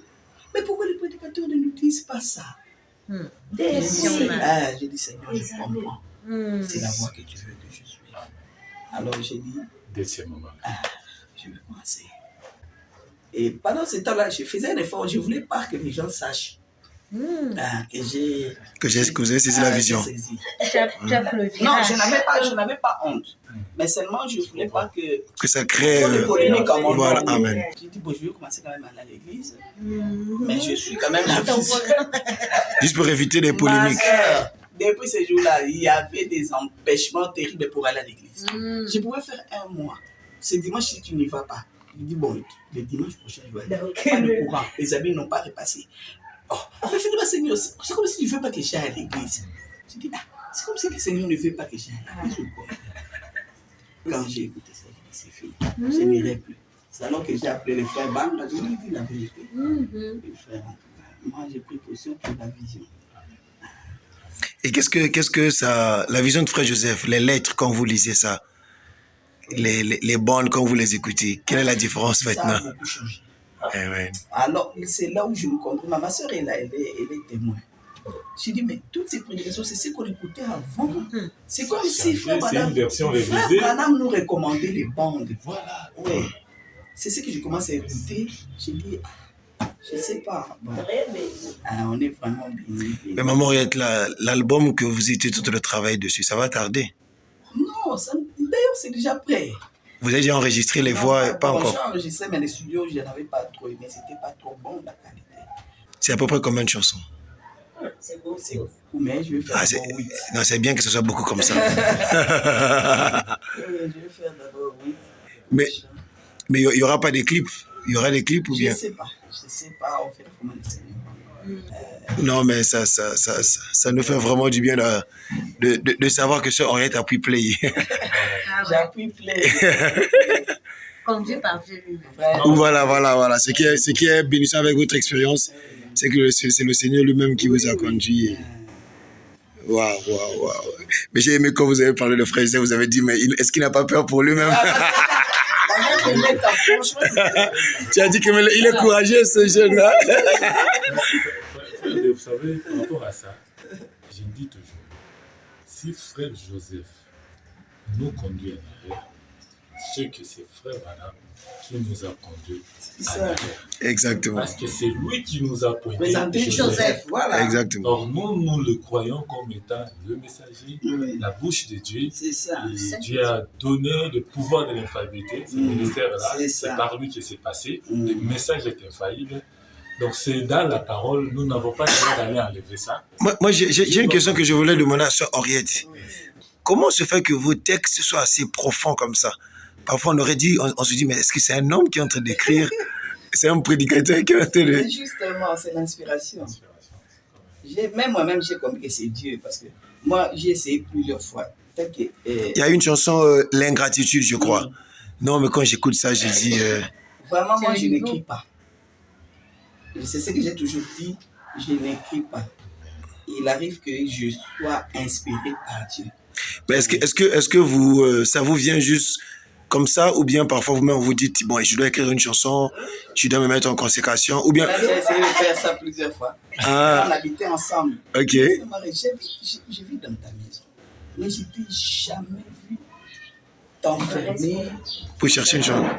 Mais pourquoi les prédicateurs ne nous disent pas ça? J'ai dit, Seigneur, je comprends. C'est la voie que tu veux que je suive. Alors j'ai dit, Deuxième moment. Je vais commencer. Et pendant ce temps-là, je faisais un effort. Je ne voulais pas que les gens sachent que vous avez saisi la vision. Tu as pris le virage. Non, je n'avais pas honte. Mais seulement, je ne voulais pas que ça crée... polémique à mon voilà, nom. amen. J'ai dit, bon, je vais commencer quand même à aller à l'église. Mais je suis quand même la vision. Juste pour éviter les polémiques. Depuis ce jour-là, il y avait des empêchements terribles pour aller à l'église. Je pouvais faire un mois. Ce dimanche, si tu n'y vas pas, il dit, bon, le dimanche prochain, je vais aller. Pas de courant. Les amis n'ont pas repassé. Oh, mais finalement, Seigneur, c'est comme si tu ne veux pas que j'aille à l'église. Je dis, c'est comme si le Seigneur ne veut pas que j'aille à l'église. Quand j'ai écouté ça, j'ai dit, c'est fini. Je n'irai plus. C'est alors que j'ai appelé les frères Bam, je lui ai dit la vérité. Les frères, moi, j'ai pris position pour la vision. Et qu'est-ce que ça, la vision de Frère Joseph, les lettres quand vous lisez ça, les bandes quand vous les écoutez, quelle est la différence maintenant? Ça a beaucoup changé. Amen. Alors, c'est là où je me comprends. Ma soeur, elle est témoin. J'ai dit, mais toutes ces prédications, c'est ce qu'on écoutait avant. C'est comme si Frère Branham nous recommandait les bandes. Voilà. Ouais. C'est ce que je commence à écouter. J'ai dit, je ne sais pas. Bon. On est vraiment bénis. Mais maman Henriette, l'album que vous étiez tout le travail dessus, ça va tarder? Non, d'ailleurs, c'est déjà prêt. Vous avez déjà enregistré les voix? Pas encore. J'ai enregistré, mais les studios, je n'avais pas trop aimé. C'était pas trop bon, la qualité. C'est à peu près combien de chansons? C'est beaucoup, mais je vais faire d'abord 8. Non, c'est bien que ce soit beaucoup comme ça. Je vais faire d'abord 8. Mais il n'y aura pas de clips? Il y aura des clips ou bien? Je ne sais pas, on fait comment le Seigneur. Non, mais ça nous fait vraiment du bien de savoir que ce Henriette a pu play. J'ai appris play. Conduit par Dieu. Voilà. Ce qui est bénissant avec votre expérience, c'est que c'est le Seigneur lui-même qui vous a conduit. Waouh. Mais j'ai aimé quand vous avez parlé de Frère Joseph, vous avez dit, mais est-ce qu'il n'a pas peur pour lui-même? Tu as dit qu'il est courageux, ce jeune-là. Vous savez, par rapport à ça, je me dis toujours, si Frère Joseph nous conduit en arrière, c'est que c'est Frère Branham qui nous a conduit en arrière. Exactement. Parce que c'est lui qui nous a présenté Joseph. Voilà. Exactement. Or, nous le croyons comme étant le messager, la bouche de Dieu. C'est ça. Et Dieu a donné le pouvoir de l'infaillibilité. Ce ministère-là, c'est par lui que c'est passé. Le message est infaillible. Donc, c'est dans la parole, nous n'avons pas besoin d'aller enlever ça. Moi j'ai une question que je voulais demander à Sœur Henriette. Comment se fait que vos textes soient assez profonds comme ça? Parfois, on se dit, mais est-ce que c'est un homme qui est en train d'écrire? C'est un prédicateur qui est en train de... Justement, c'est l'inspiration. Même moi-même, j'ai compris que c'est Dieu. Parce que moi, j'ai essayé plusieurs fois. Il y a une chanson, L'ingratitude, je crois. Non, mais quand j'écoute ça, je dis... Vraiment, moi, je n'écris pas. C'est ce que j'ai toujours dit, je n'écris pas. Il arrive que je sois inspiré par Dieu. Mais est-ce que vous, ça vous vient juste comme ça, ou bien parfois vous-même vous dites, bon, je dois écrire une chanson, je dois me mettre en consécration, ou bien... Là, j'ai essayé de faire ça plusieurs fois. On habitait ensemble. Ok. J'ai vu dans ta maison, mais je t'ai jamais vu t'enfermer. Pour chercher une chanson.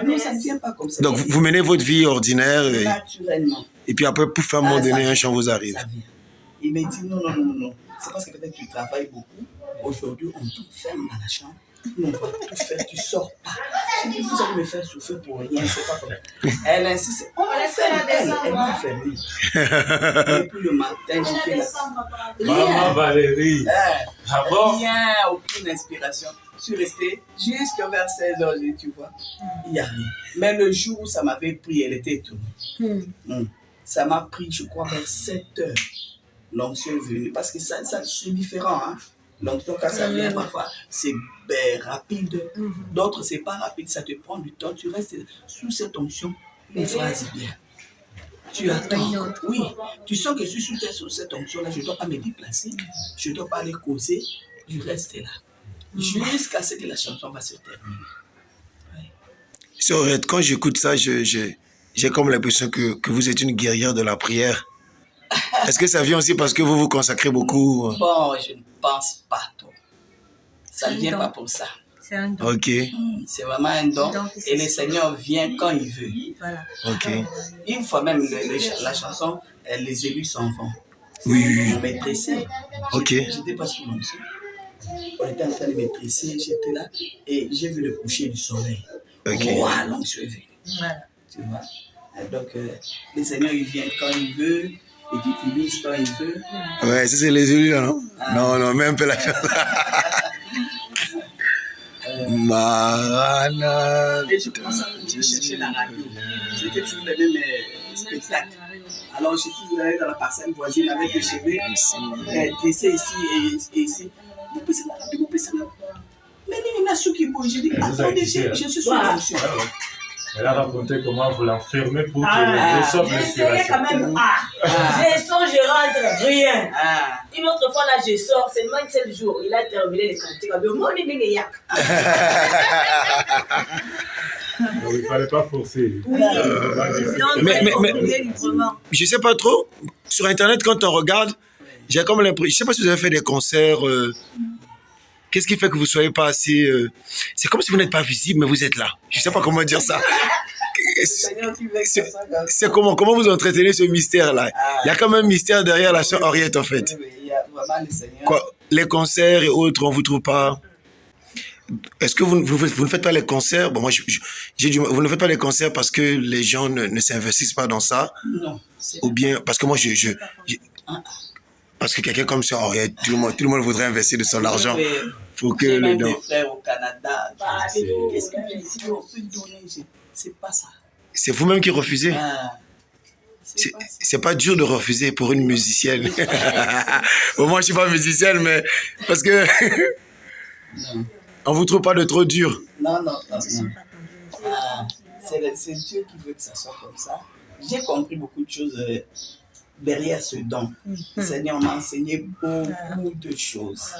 Non, ça ne vient pas comme ça. Donc, vous menez votre vie ordinaire. Naturellement. Et puis après, pour faire un moment donné, un chant vous arrive. Ça vient. Il m'a dit non. C'est parce que peut-être que tu travailles beaucoup. Aujourd'hui, on te ferme dans la chambre. Non, pas tout faire, tu sors pas. Je dis, vous allez me faire souffrir pour rien, c'est pas comme ça. Elle insiste, on m'enferme, elle m'a enfermé. Et puis le matin, j'étais là. Maman Valérie. Rien, aucune inspiration. Je suis restée jusqu'à vers 16h, tu vois. Il n'y a rien. Mais le jour où ça m'avait pris, elle était étonnée. Ça m'a pris, je crois, vers 7h. L'onction est venue. Parce que ça c'est différent. Hein? L'onction, quand ça vient, parfois, c'est rapide. D'autres, c'est pas rapide, ça te prend du temps. Tu restes sous cette onction, une phrase vient. Tu attends. Oui, tu sens que je suis sous cette onction-là, je ne dois pas me déplacer, je ne dois pas aller causer, je reste là. Jusqu'à ce que la chanson va se terminer. Ouais. Quand j'écoute ça, j'ai comme l'impression que vous êtes une guerrière de la prière. Est-ce que ça vient aussi parce que vous vous consacrez beaucoup? Bon, je ne pense pas trop. Ça ne vient pas pour ça. C'est un don. Ok. C'est vraiment un don. Et le Seigneur vient quand il veut. Voilà. Ok. Une fois même la chanson, les élus s'en vont. Oui. On m'est pressé. Ok. J'étais pas sous l'onction. On était en train de me presser, j'étais là et j'ai vu le coucher du soleil. Ok. Wow, l'onction est venue. Voilà. Tu vois. Donc, le Seigneur, il vient quand il veut, il utilise quand il veut. Ouais, ça c'est les élus là, non? Non, même un peu la chanson. Marana. Et je commençais à chercher la radio. C'était toujours les mêmes spectacles. Alors, je suis allé dans la parcelle voisine avec les cheveux dressés ici et ici. Vous pouvez la radio, vous pouvez la radio. Mais il y a ceux qui bougent. J'ai dit, attendez, je suis sur l'onction. Elle a raconté comment vous l'enfermez pour que reçoive l'inspiration. Quand même, je sors, je rentre, rien. Une autre fois, là, je sors, c'est le 27 jours, il a terminé les cantiques. Donc, il ne fallait pas forcer. Mais je sais pas trop. Sur Internet, quand on regarde, j'ai comme l'impression. Je sais pas si vous avez fait des concerts. Qu'est-ce qui fait que vous soyez pas assez... C'est comme si vous n'êtes pas visible, mais vous êtes là. Je sais pas comment dire ça. C'est comment vous entretenez ce mystère-là? Il y a quand même un mystère derrière la sœur Henriette, en fait. Il y a vraiment le Seigneur. Quoi, les concerts et autres, on vous trouve pas... Est-ce que vous ne faites pas les concerts? Bon, moi, vous ne faites pas les concerts parce que les gens ne s'investissent pas dans ça? Non. Ou bien parce que moi, parce que quelqu'un comme ça, tout le monde voudrait investir de son argent pour que j'ai les même dons. des frères au Canada. Qu'est-ce que tu peux donner? C'est pas ça. C'est vous-même qui refusez? C'est pas dur de refuser pour une musicienne. Bon, moi, je suis pas musicienne, mais parce que on vous trouve pas de trop dur. Non. C'est Dieu qui veut que ça soit comme ça. J'ai compris beaucoup de choses derrière ce don. Le Seigneur m'a enseigné beaucoup de choses.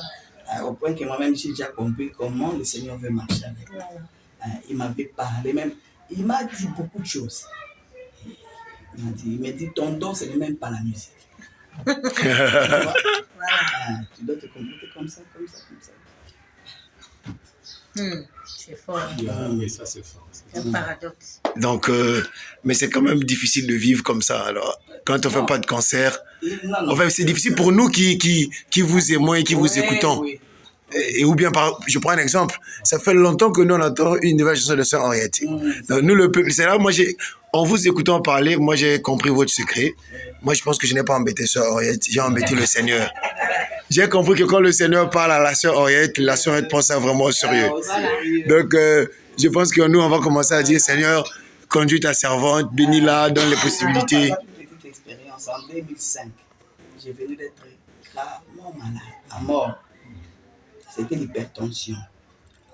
Au point que moi-même, j'ai déjà compris comment le Seigneur veut marcher avec moi. Il m'avait parlé même. Il m'a dit beaucoup de choses. Il m'a dit, ton don, ce n'est même pas la musique. Tu dois te comporter comme ça. C'est fort. Oui, ça c'est fort. C'est un paradoxe. Donc, mais c'est quand même difficile de vivre comme ça. Alors, quand on fait pas de concert, enfin, c'est difficile pour nous qui vous aimons et qui vous écoutons. Oui. Et ou bien, je prends un exemple, ça fait longtemps que nous on entend une nouvelle chanson de Sœur Henriette. Donc, nous, le peuple, c'est là, moi, en vous écoutant parler, moi, j'ai compris votre secret. Moi, je pense que je n'ai pas embêté Sœur Henriette, j'ai embêté le Seigneur. J'ai compris que quand le Seigneur parle à la Sœur Henriette, la Sœur Henriette prend ça vraiment au sérieux. Donc, je pense que nous, on va commencer à dire, Seigneur, conduis ta servante, bénis-la, donne les possibilités. Une petite expérience en 2005. J'ai venu d'être gravement malade, à mort. C'était l'hypertension.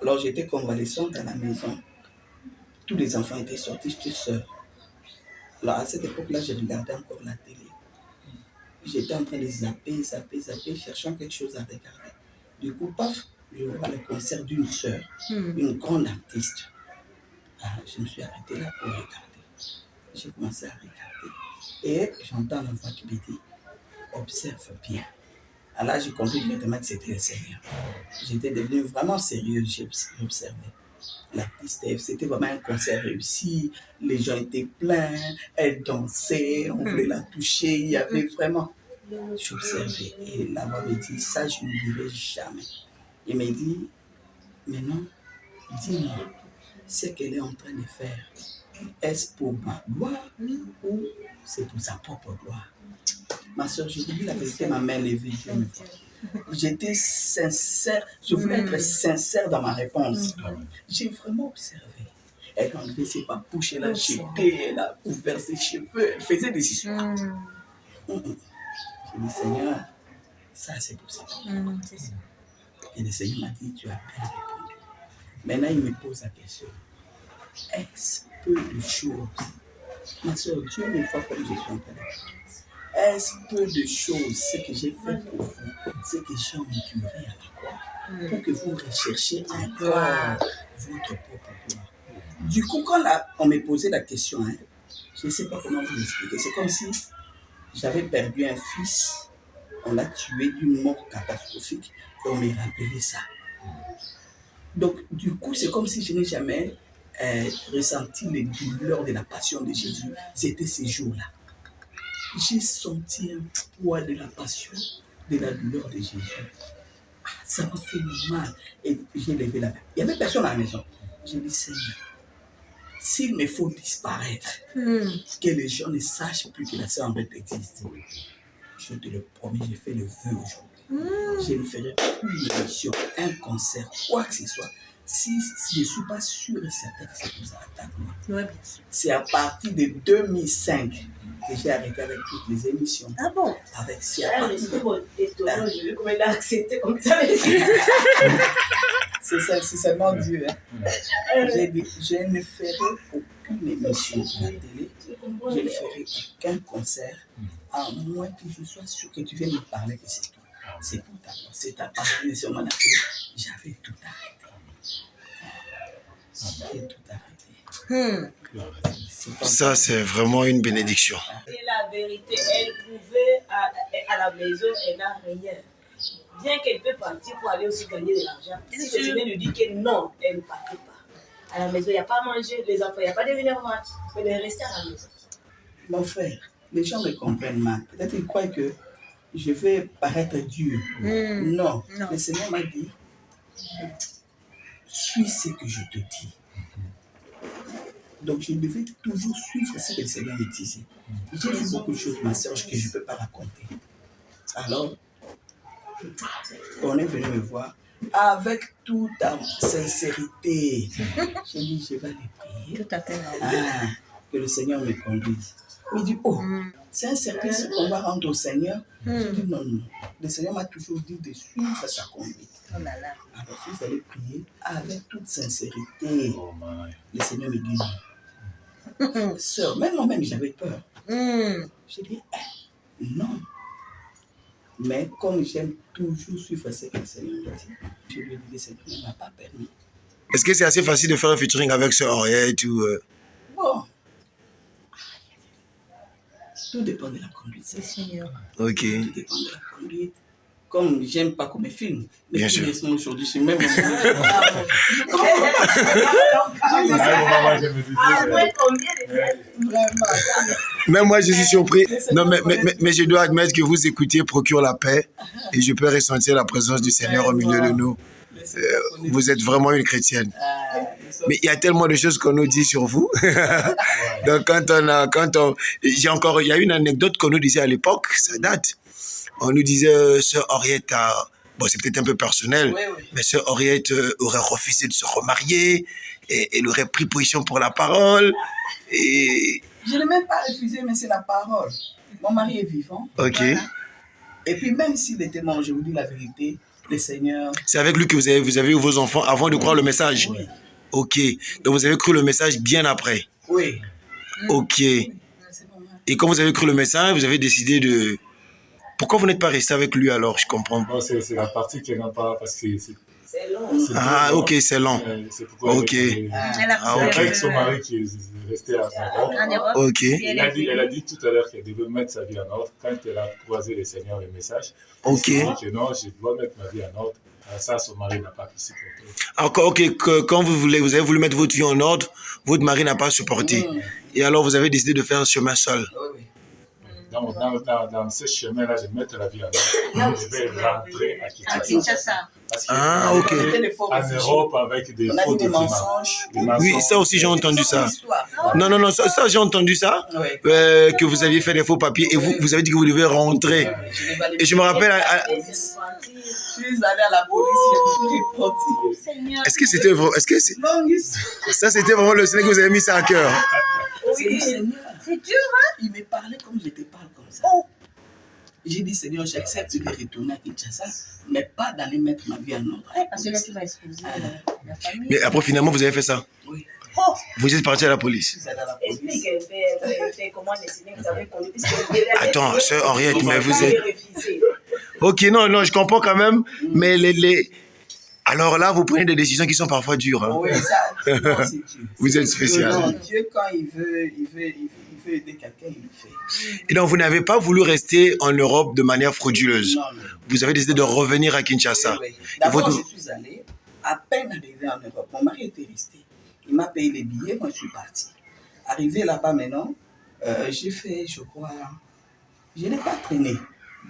Alors j'étais convalescente à la maison. Tous les enfants étaient sortis, j'étais seule. Alors à cette époque-là, je regardais encore la télé. J'étais en train de zapper, cherchant quelque chose à regarder. Du coup, paf, je vois le concert d'une sœur, une grande artiste. Je me suis arrêté là pour regarder. J'ai commencé à regarder. Et j'entends la voix qui me dit, observe bien. Alors là, j'ai compris directement que c'était le Seigneur. J'étais devenu vraiment sérieux, j'ai observé. L'artiste, c'était vraiment un concert réussi. Les gens étaient pleins, elle dansait, on voulait la toucher. Il y avait vraiment... J'observais et la voix me dit, ça je n'oublierai jamais. Il me dit, mais non, dis-moi, ce qu'elle est en train de faire, est-ce pour ma gloire ou c'est pour sa propre gloire? Ma soeur, je vous dis la vérité, ma main levée, j'étais sincère, je voulais être sincère dans ma réponse. J'ai vraiment observé. Elle a enlevé ses papouches, elle a jeté, elle a ouvert ses cheveux, elle faisait des histoires. J'ai dit, Seigneur, ça c'est pour ça. Et le Seigneur m'a dit, tu as bien répondu. Maintenant, il me pose la question. Est-ce peu de choses, ma soeur, Dieu me voit comme je suis en train de dire. Est-ce peu de choses, ce que j'ai fait pour vous, ce que j'ai enduré à la croix, pour que vous recherchiez encore votre propre gloire. Du coup, quand on me posait la question, hein, je ne sais pas comment vous expliquer, c'est comme si j'avais perdu un fils, on l'a tué d'une mort catastrophique et on m'a rappelé ça. Donc, du coup, c'est comme si je n'ai jamais ressenti les douleurs de la passion de Jésus. C'était ces jours-là. J'ai senti un poids de la passion, de la douleur de Jésus. Ah, ça m'a fait mal. Et j'ai levé la main. Il n'y avait personne à la maison. J'ai dit, Seigneur, s'il me faut disparaître, que les gens ne sachent plus que la sœur Henriette existe, je te le promets, j'ai fait le vœu aujourd'hui. Je ne ferai plus une émission, un concert, quoi que ce soit. Si je ne suis pas sûr et certain que c'est tout ça à Oui, bien sûr. c'est à partir de 2005 que j'ai arrêté avec toutes les émissions. Ah bon? Avec c'est à partir de... J'ai vu comment il a accepté comme ça. C'est seulement Dieu. Hein. J'ai dit, je ne ferai aucune émission à la télé. Je ne ferai aucun concert, à moins que je sois sûr que tu viennes me parler que c'est tout. C'est tout. C'est à partir de ce moment-là que j'avais tout arrêté. J'ai tout arrêté. Ça, c'est vraiment une bénédiction. Et la vérité, elle pouvait, à la maison, elle n'a rien. Bien qu'elle peut partir pour aller aussi gagner de l'argent. Si le Seigneur lui dit que non, elle ne partira pas. À la maison, il n'y a pas à manger, les enfants, il n'y a pas de venir voir, mais de rester à la maison. Mon frère, les gens me comprennent mal. Peut-être qu'ils croient que je vais paraître dur. Non. Le Seigneur m'a dit, suis ce que je te dis. Donc, je devais toujours suivre ce que le Seigneur me disait. J'ai vu beaucoup de choses, ma soeur, que je ne peux pas raconter. Alors, on est venu me voir avec toute sincérité. J'ai dit, je vais aller prier. Tout à fait normal. Ah, que le Seigneur me conduise. Il dit, oh, c'est un service qu'on va rendre au Seigneur. J'ai dit, non, non. Le Seigneur m'a toujours dit de suivre sa conduite. Oh là là. Alors, si vous allez prier avec toute sincérité, le Seigneur me dit non. Sœur, même moi-même, j'avais peur. J'ai dit, non. Mais comme j'aime toujours suivre ce que le Seigneur me dit, je lui ai dit, le Seigneur ne m'a pas permis. Est-ce que c'est assez facile de faire un featuring avec Sœur Henriette ou Bon. Tout dépend de la conduite. Oui, Seigneur. Ok. Tout dépend de la conduite. Comme j'aime pas qu'on me filme. Mais Bien sûr. aujourd'hui, je suis même... Même moi, je suis surpris. Non, mais je dois admettre que vous écoutez Procure la paix et je peux ressentir la présence du Seigneur au milieu de nous. Vous êtes vraiment une chrétienne. Mais il y a tellement de choses qu'on nous dit sur vous. Donc, il y a une anecdote qu'on nous disait à l'époque, ça date. On nous disait, Sœur Henriette bon, c'est peut-être un peu personnel, mais Sœur Henriette aurait refusé de se remarier et elle aurait pris position pour la parole. Et... Je n'ai même pas refusé, mais c'est la parole. Mon mari est vivant. Ok. Voilà. Et puis, même s'il était mort, je vous dis la vérité, le Seigneur... C'est avec lui que vous avez eu vos enfants avant de croire le message? Oui. Ok. Donc, vous avez cru le message bien après? Oui. Ok. Et quand vous avez cru le message, vous avez décidé de... Pourquoi vous n'êtes pas resté avec lui alors? Je comprends. Non, c'est la partie qu'elle n'a pas... Parce que c'est long. Ah, ok, c'est long. C'est pourquoi ok. C'est avec son mari qui est resté en Europe. Ok. Elle a dit tout à l'heure qu'elle devait mettre sa vie en ordre. Quand elle a croisé le Seigneur, le message, ok. elle a dit que non, je dois mettre ma vie en ordre. Ça, son mari n'a pas pu supporter. Encore, ok, quand vous avez voulu mettre votre vie en ordre, votre mari n'a pas supporté. Et alors, vous avez décidé de faire un chemin seul. Oui. Dans ce chemin-là, de mettre la vie en ordre, je vais rentrer à Kinshasa. Ok. En Europe, avec des faux documents. Oui, ça aussi, j'ai entendu ça. Non, ça j'ai entendu ça. Que vous aviez fait des faux papiers et vous avez dit que vous devez rentrer. Et je me rappelle... Je suis allé à la police, je suis reparti. Est-ce que c'était vrai? Ça, c'était vraiment le Seigneur que vous avez mis ça à cœur? Oui, c'est dur, hein? Il me parlait comme je te parle comme ça. J'ai dit, Seigneur, j'accepte de retourner à Kinshasa, mais pas d'aller mettre ma vie en ordre. Parce que là, tu vas exposer la famille. Mais après, finalement, vous avez fait ça. Oui. Vous êtes parti à la police. C'est à la police. Explique un peu comment les Seigneurs vous avez connu. Attends, sœur Henriette, mais vous êtes... refusé. Ok, non, je comprends quand même, mais alors là, vous prenez des décisions qui sont parfois dures. Hein. Oui, ça, non, c'est Dieu. Vous êtes spécial. Non, Dieu, quand il veut aider quelqu'un, il le fait. Et donc, vous n'avez pas voulu rester en Europe de manière frauduleuse. Non. Vous avez décidé de revenir à Kinshasa. Oui. D'abord, je suis allé, à peine arrivé en Europe. Mon mari était resté. Il m'a payé les billets, moi je suis parti. Arrivé là-bas maintenant, j'ai fait, je crois, je n'ai pas traîné.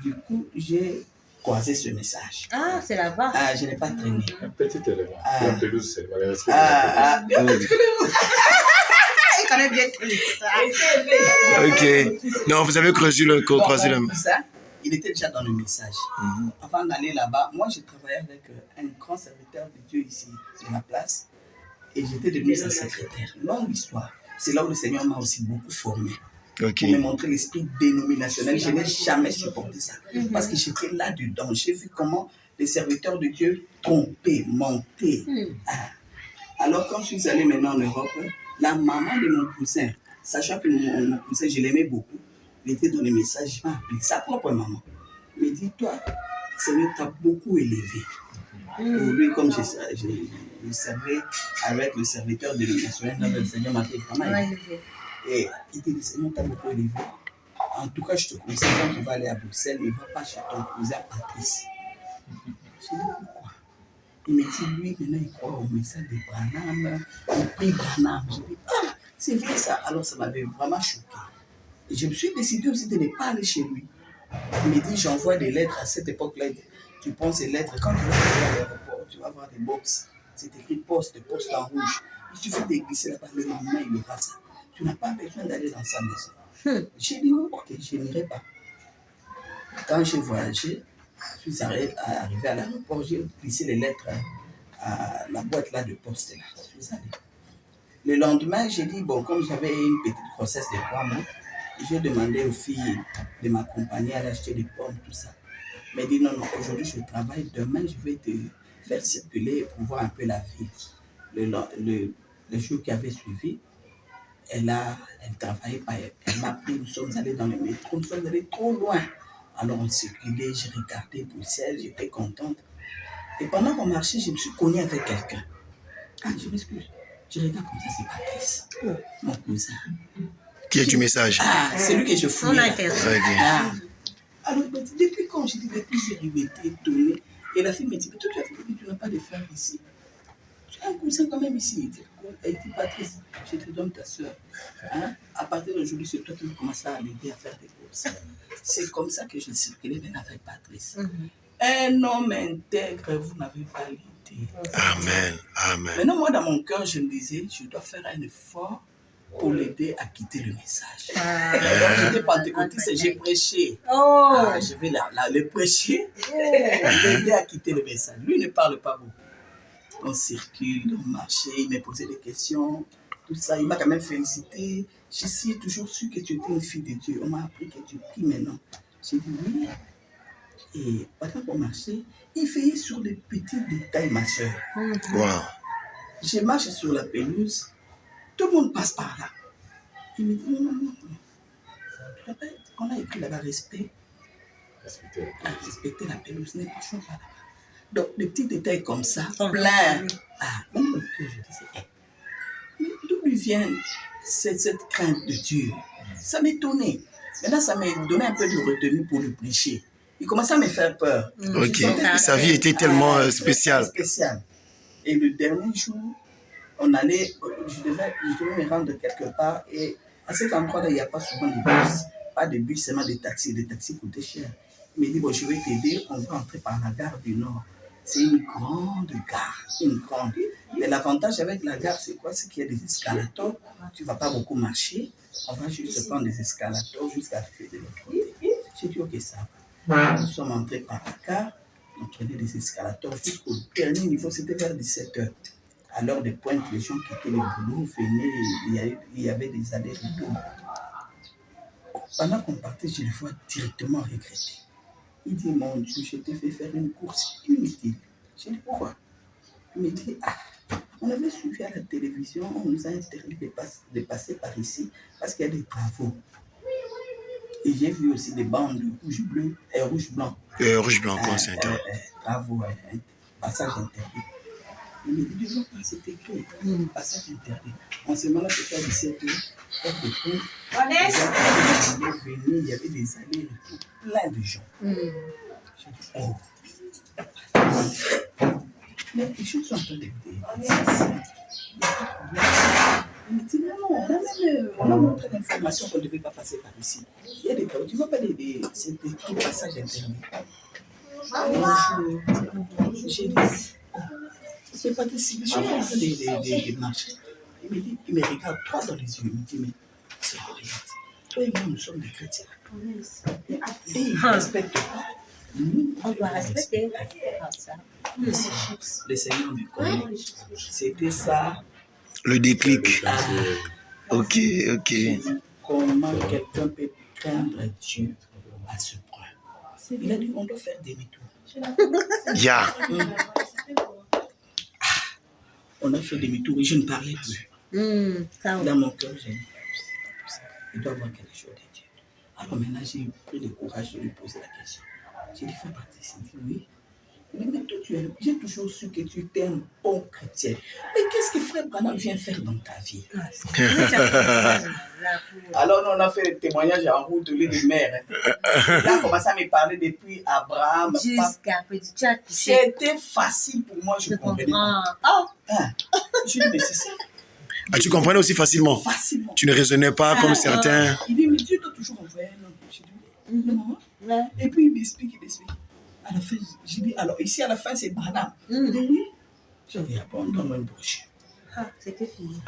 Du coup, j'ai croisé ce message. Ah, c'est là-bas. Ah, je n'ai pas traîné. Un petit élément. La pelouse, c'est le respect. Bien Il connaît bien tout ça. Ok. Non, vous avez croisé le... Ça, il était déjà dans le message. Avant d'aller là-bas, moi, j'ai travaillé avec un grand serviteur de Dieu ici, de la place, et j'étais devenu sa secrétaire. Longue histoire. C'est là où le Seigneur m'a aussi beaucoup formé. Ok. Pour me montrer l'esprit dénominationnel. Je n'ai jamais supporté ça. Parce que j'étais là-dedans. J'ai vu comment les serviteurs de Dieu trompaient, mentaient. Alors, quand je suis allé maintenant en Europe, la maman de mon cousin, sachant que mon cousin, je l'aimais beaucoup, il était dans les messages, il m'a appelé, sa propre maman. Il me dit, toi, le Seigneur t'a beaucoup élevé. Pour lui, comme je savais avec le serviteur de l'émission, le Seigneur m'a fait vraiment élevé. Et il dit, le Seigneur t'a beaucoup élevé. En tout cas, je te conseille, quand tu vas aller à Bruxelles, ne va pas chez ton cousin Patrice. Je dis, pourquoi? Il me dit, lui, maintenant, il croit au message de Branham, il prie Branham. Je dis, ah, c'est vrai ça. Alors, ça m'avait vraiment choqué. Et je me suis décidé aussi de ne pas aller chez lui. Il me dit, j'envoie des lettres à cette époque-là. Tu prends ces lettres, quand tu vas aller à l'aéroport, tu vas voir des box. C'est écrit poste en rouge. Il suffit de glisser là-bas, le lendemain, il aura ça. Tu n'as pas besoin d'aller dans sa maison. J'ai dit, oh, ok, je n'irai pas. Quand j'ai voyagé, je suis arrivé à l'aéroport, j'ai glissé les lettres à la boîte là de poste là. Je suis allé. Le lendemain, j'ai dit, bon, comme j'avais une petite grossesse de 3 mois, j'ai demandé aux filles de m'accompagner à acheter des pommes, tout ça. Mais elle dit, non, aujourd'hui je travaille, demain je vais te faire circuler pour voir un peu la ville. Le jour qui avait suivi, elle travaillait pas, elle m'a pris, nous sommes allés dans le métro, nous sommes allés trop loin. Alors on circulait, j'ai regardé Bruxelles, j'étais contente. Et pendant qu'on marchait, je me suis cognée avec quelqu'un. Ah, je m'excuse. Je regarde comme ça, c'est Patrice, mon cousin. Qui est du message? Ah, c'est lui que je fouille. Alors, depuis quand j'ai dit, depuis j'ai été étonnée. Et la fille me dit, mais toi, tu n'as pas de frère ici. Tu as un cousin quand même ici. Elle dit, Patrice, je te donne ta soeur. Hein? À partir d'aujourd'hui, c'est toi qui vas commencer à l'aider à faire des courses. C'est comme ça que je circulais bien avec Patrice. Un homme intègre, vous n'avez pas l'idée. Amen. Maintenant, moi, dans mon cœur, je me disais, je dois faire un effort pour l'aider à quitter le message. Alors, j'étais pentecôtiste et j'ai prêché. Je vais le prêcher, l'aider à quitter le message. Lui ne parle pas beaucoup. On circule, on marchait, il m'a posé des questions, tout ça. Il m'a quand même félicité. Je suis toujours su que tu étais une fille de Dieu. On m'a appris que tu pries maintenant. J'ai dit oui. Et pendant qu'on marchait, il veillait sur des petits détails, ma soeur. Wow. Je marche sur la pelouse. Tout le monde passe par là. Il me dit, non. On a écrit là-bas, respecter la pelouse, ne marchons pas là-bas. Donc, des petits détails comme ça, plein. Même le cœur, je disais, mais d'où lui vient cette crainte de Dieu? Ça m'étonnait. Maintenant, ça m'a donné un peu de retenue pour le prêcher. Il commençait à me faire peur. Ok, sa vie était tellement spéciale. Et le dernier jour, je devais me rendre quelque part et à cet endroit-là, il n'y a pas souvent de bus. Pas de bus, seulement des taxis. Les taxis coûtaient cher. Il me dit, bon, je vais t'aider, on va entrer par la gare du Nord. C'est une grande gare, une grande. Mais l'avantage avec la gare, c'est quoi? C'est qu'il y a des escalators. Tu ne vas pas beaucoup marcher. On va juste prendre des escalators jusqu'à arriver de l'autre côté. J'ai dit, ok, ça va. Nous sommes entrés par la gare. On prenait des escalators jusqu'au dernier niveau. C'était vers 17h. À l'heure de pointe, les gens quittaient le boulot, venaient, il y avait des allers-retours. Pendant qu'on partait, je le vois directement regretter. Il dit, mon Dieu, je t'ai fait faire une course inutile. J'ai dit, pourquoi? Il me dit, on avait suivi à la télévision, on nous a interdit de passer par ici parce qu'il y a des travaux. Et j'ai vu aussi des bandes rouge-bleu et rouge-blanc. Rouge-blanc, comment c'est interdit? Travaux, passage interdit. Il me dit, je vois pas, c'est écrit, passage interdit. En ce moment-là, c'était à 17h, hors de compte. Il y avait des allées, plein de gens. J'ai dit, oh. Mais les choses sont en train de dire. Il me dit, non, on a montré l'information qu'on ne devait pas passer par ici. Il y a des travaux, tu ne vois pas c'est des passages interdits. J'ai dit, c'est pas que si je suis en train de marcher. Il me regarde droit dans les yeux, il me dit, mais c'est horrible. Toi et moi, nous sommes des chrétiens. Et il ne respecte pas. On doit respecter. Le Seigneur me connaît. C'était ça. Le déclic. Ok. Comment quelqu'un peut craindre Dieu à ce point? Il a dit, on doit faire demi-tour. On a fait demi-tour et je ne parlais plus. Dans mon cœur, j'ai dit, il doit avoir quelque chose de Dieu. Alors maintenant, j'ai pris le courage de lui poser la question. J'ai dit, fais partie. Il dit, oui. Il dit, mais toi, j'ai toujours su que tu étais un bon chrétien. Mais qu'est-ce que Frère Branham vient faire dans ta vie? Alors, nous, on a fait le témoignage en route de l'île de mer. Il a commencé à me parler depuis Abraham. Jusqu'à petit chat. C'était facile pour moi, je comprenais. Je dis, mais c'est ça. Tu comprenais aussi facilement? Facilement. Tu ne raisonnais pas comme certains. Il dit, mais Dieu t'a toujours envoyé un homme. Je dis, non. Et puis il m'explique. À la fin, j'ai dit, alors ici à la fin c'est Branham. Il dit, oui. J'ai dit, donne-moi une brochure. C'était fini.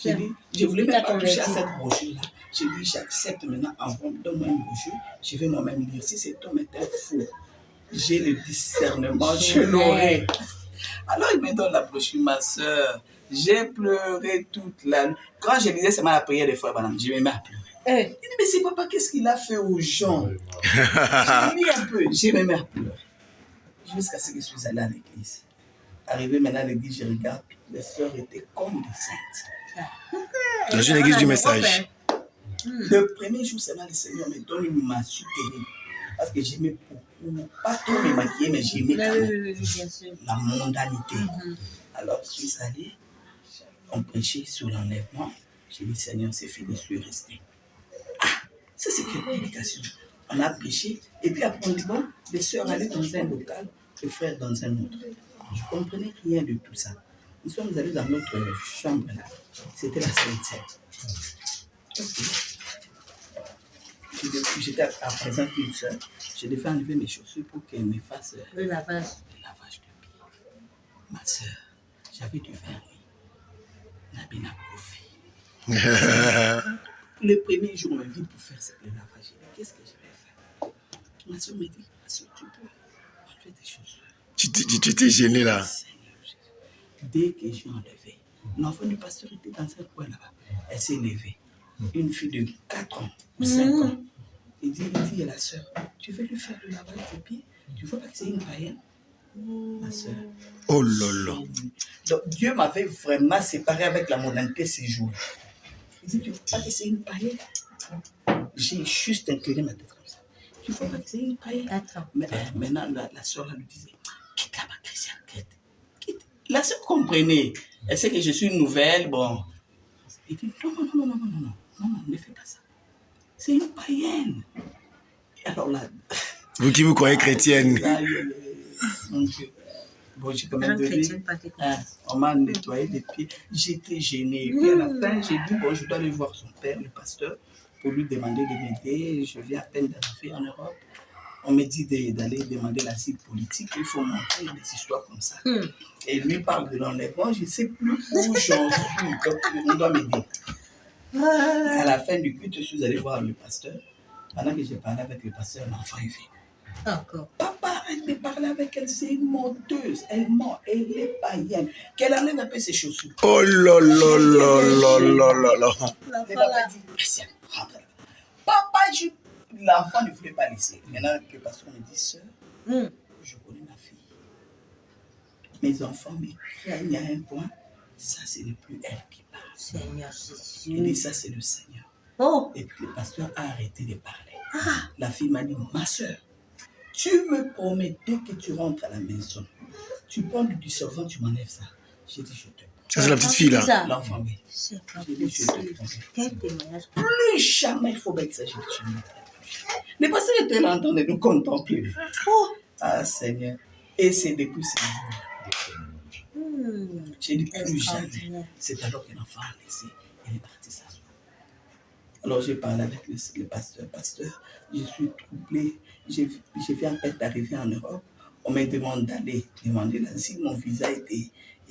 J'ai dit, je ne voulais même pas toucher à cette brochure-là. J'ai dit, j'accepte maintenant, donne-moi une brochure. Je vais moi-même lire. Si cet homme est un fou, j'ai le discernement, je l'aurai. Alors il me donne la brochure, ma soeur. J'ai pleuré toute la nuit. Quand je lisais seulement la prière des frères Branham, je me mets à pleurer. Il dit, mais c'est papa, qu'est-ce qu'il a fait aux gens? Je lis un peu, je me mets à pleurer. Jusqu'à ce que je suis allé à l'église. Arrivé maintenant à l'église, je regarde, les sœurs étaient comme des saintes. Dans une église du message. Le premier jour, seulement le Seigneur me donne une massue terrible. Parce que j'aimais beaucoup, pas trop me maquiller, mais j'aimais quand même la mondanité. Alors, je suis allé, on prêchait sur l'enlèvement. J'ai dit, Seigneur, c'est fini, je suis resté. Ça, c'est quelle prédication? On a prêché, et puis après, on dit, bon, les sœurs allaient dans un local, les frères dans un autre. Je ne comprenais rien de tout ça. Nous sommes allés dans notre chambre, là. C'était la Sainte-Seine. J'étais à présent une sœur. Je devais enlever mes chaussures pour qu'elle me fasse le lavage de pied. Ma sœur, j'avais du vernis. Nabina Kofi. Le premier jour, on m'invite pour faire le lavage. Je dis, qu'est-ce que je vais faire? Ma soeur me dit, ma soeur, tu peux enlever tes chaussures. Tu t'es gêné là. Dès que j'ai enlevé, l'enfant du pasteur était dans un coin là-bas. Elle s'est levée. Une fille de 4 ans ou 5 ans. Il dit à la soeur, tu veux lui faire le lavage de pied? Tu vois pas que c'est une païenne? Ma soeur. Oh là là. Donc Dieu m'avait vraiment séparé avec la mondanité ces jours. Il dit, tu vois pas que c'est une païenne? J'ai juste incliné ma tête comme ça. Tu vois pas que c'est une païenne? Mais maintenant, la soeur lui disait, quitte là-bas, Christian, quitte. La soeur comprenait. Elle sait que je suis une nouvelle, bon. Il dit, non, ne fais pas ça. C'est une païenne. Et alors là... Vous qui vous croyez chrétienne. Mon Dieu. Bon, j'ai quand même donné... on m'a nettoyé les pieds. J'étais gênée. Et puis à la fin, j'ai dit, bon, je dois aller voir son père, le pasteur, pour lui demander de m'aider. Je viens à peine d'arriver en Europe. On me dit d'aller demander l'asile politique. Il faut montrer des histoires comme ça. Et lui parle de l'enlèvement. Je ne sais plus où j'en suis. Donc, on doit m'aider. À la fin du culte, je suis allé voir le pasteur. Pendant que j'ai parlé avec le pasteur, l'enfant est venu. Encore. Papa, arrête de parler avec elle, c'est une menteuse. Elle ment, elle est païenne. Qu'elle enlève un peu ses chaussures. Oh là là là là là là là. Le papa dit, Christian, rentre. Papa, l'enfant ne voulait pas laisser. Maintenant, le pasteur me dit, sœur, je connais ma fille. Mes enfants me craignent à un point, ça, ce n'est plus elle qui parle. Seigneur Jésus. Il dit, ça, c'est le Seigneur. Oh. Et puis le pasteur a arrêté de parler. La fille m'a dit, ma soeur, tu me promettais que tu rentres à la maison. Tu prends du servant, tu m'enlèves ça. J'ai dit, je te promets. Ça, c'est la petite fille, là. L'enfant, oui. C'est pas J'ai dit, je te possible. promets. Quel témoignage. Plus jamais il faut que ça. J'ai dit, je ne mettrai plus. Le pasteur était là en train de nous contempler. Ah, Seigneur. Et c'est depuis ce jour. J'ai dit, plus jamais. C'est alors que l'enfant a laissé. Il est parti s'asseoir. Alors j'ai parlé avec le pasteur. Pasteur, je suis troublé. J'ai fait à peine d'arriver en Europe. On me demande d'aller demander l'asile. Mon visa est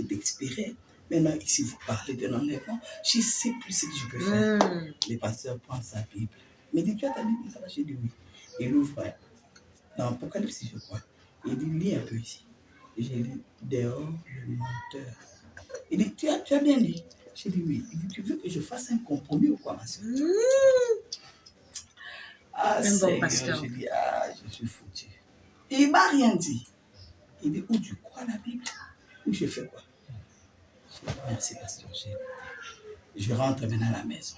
expiré. Maintenant, ici, vous parlez d'un enlèvement. Je ne sais plus ce que je peux faire. Le pasteur prend sa Bible. Il me dit, tu as ta Bible? J'ai dit oui. Il ouvre dans Apocalypse, je crois. Il dit, lis un peu ici. J'ai dit, dehors le menteur. Il dit, tu as bien dit? J'ai dit oui. Il dit, tu veux que je fasse un compromis ou quoi, ma soeur? Ah, Seigneur, j'ai dit, je suis foutu. Il ne m'a rien dit. Il dit, où tu crois la Bible? Où je fais quoi? J'ai dit, merci, pasteur. Je rentre maintenant à la maison.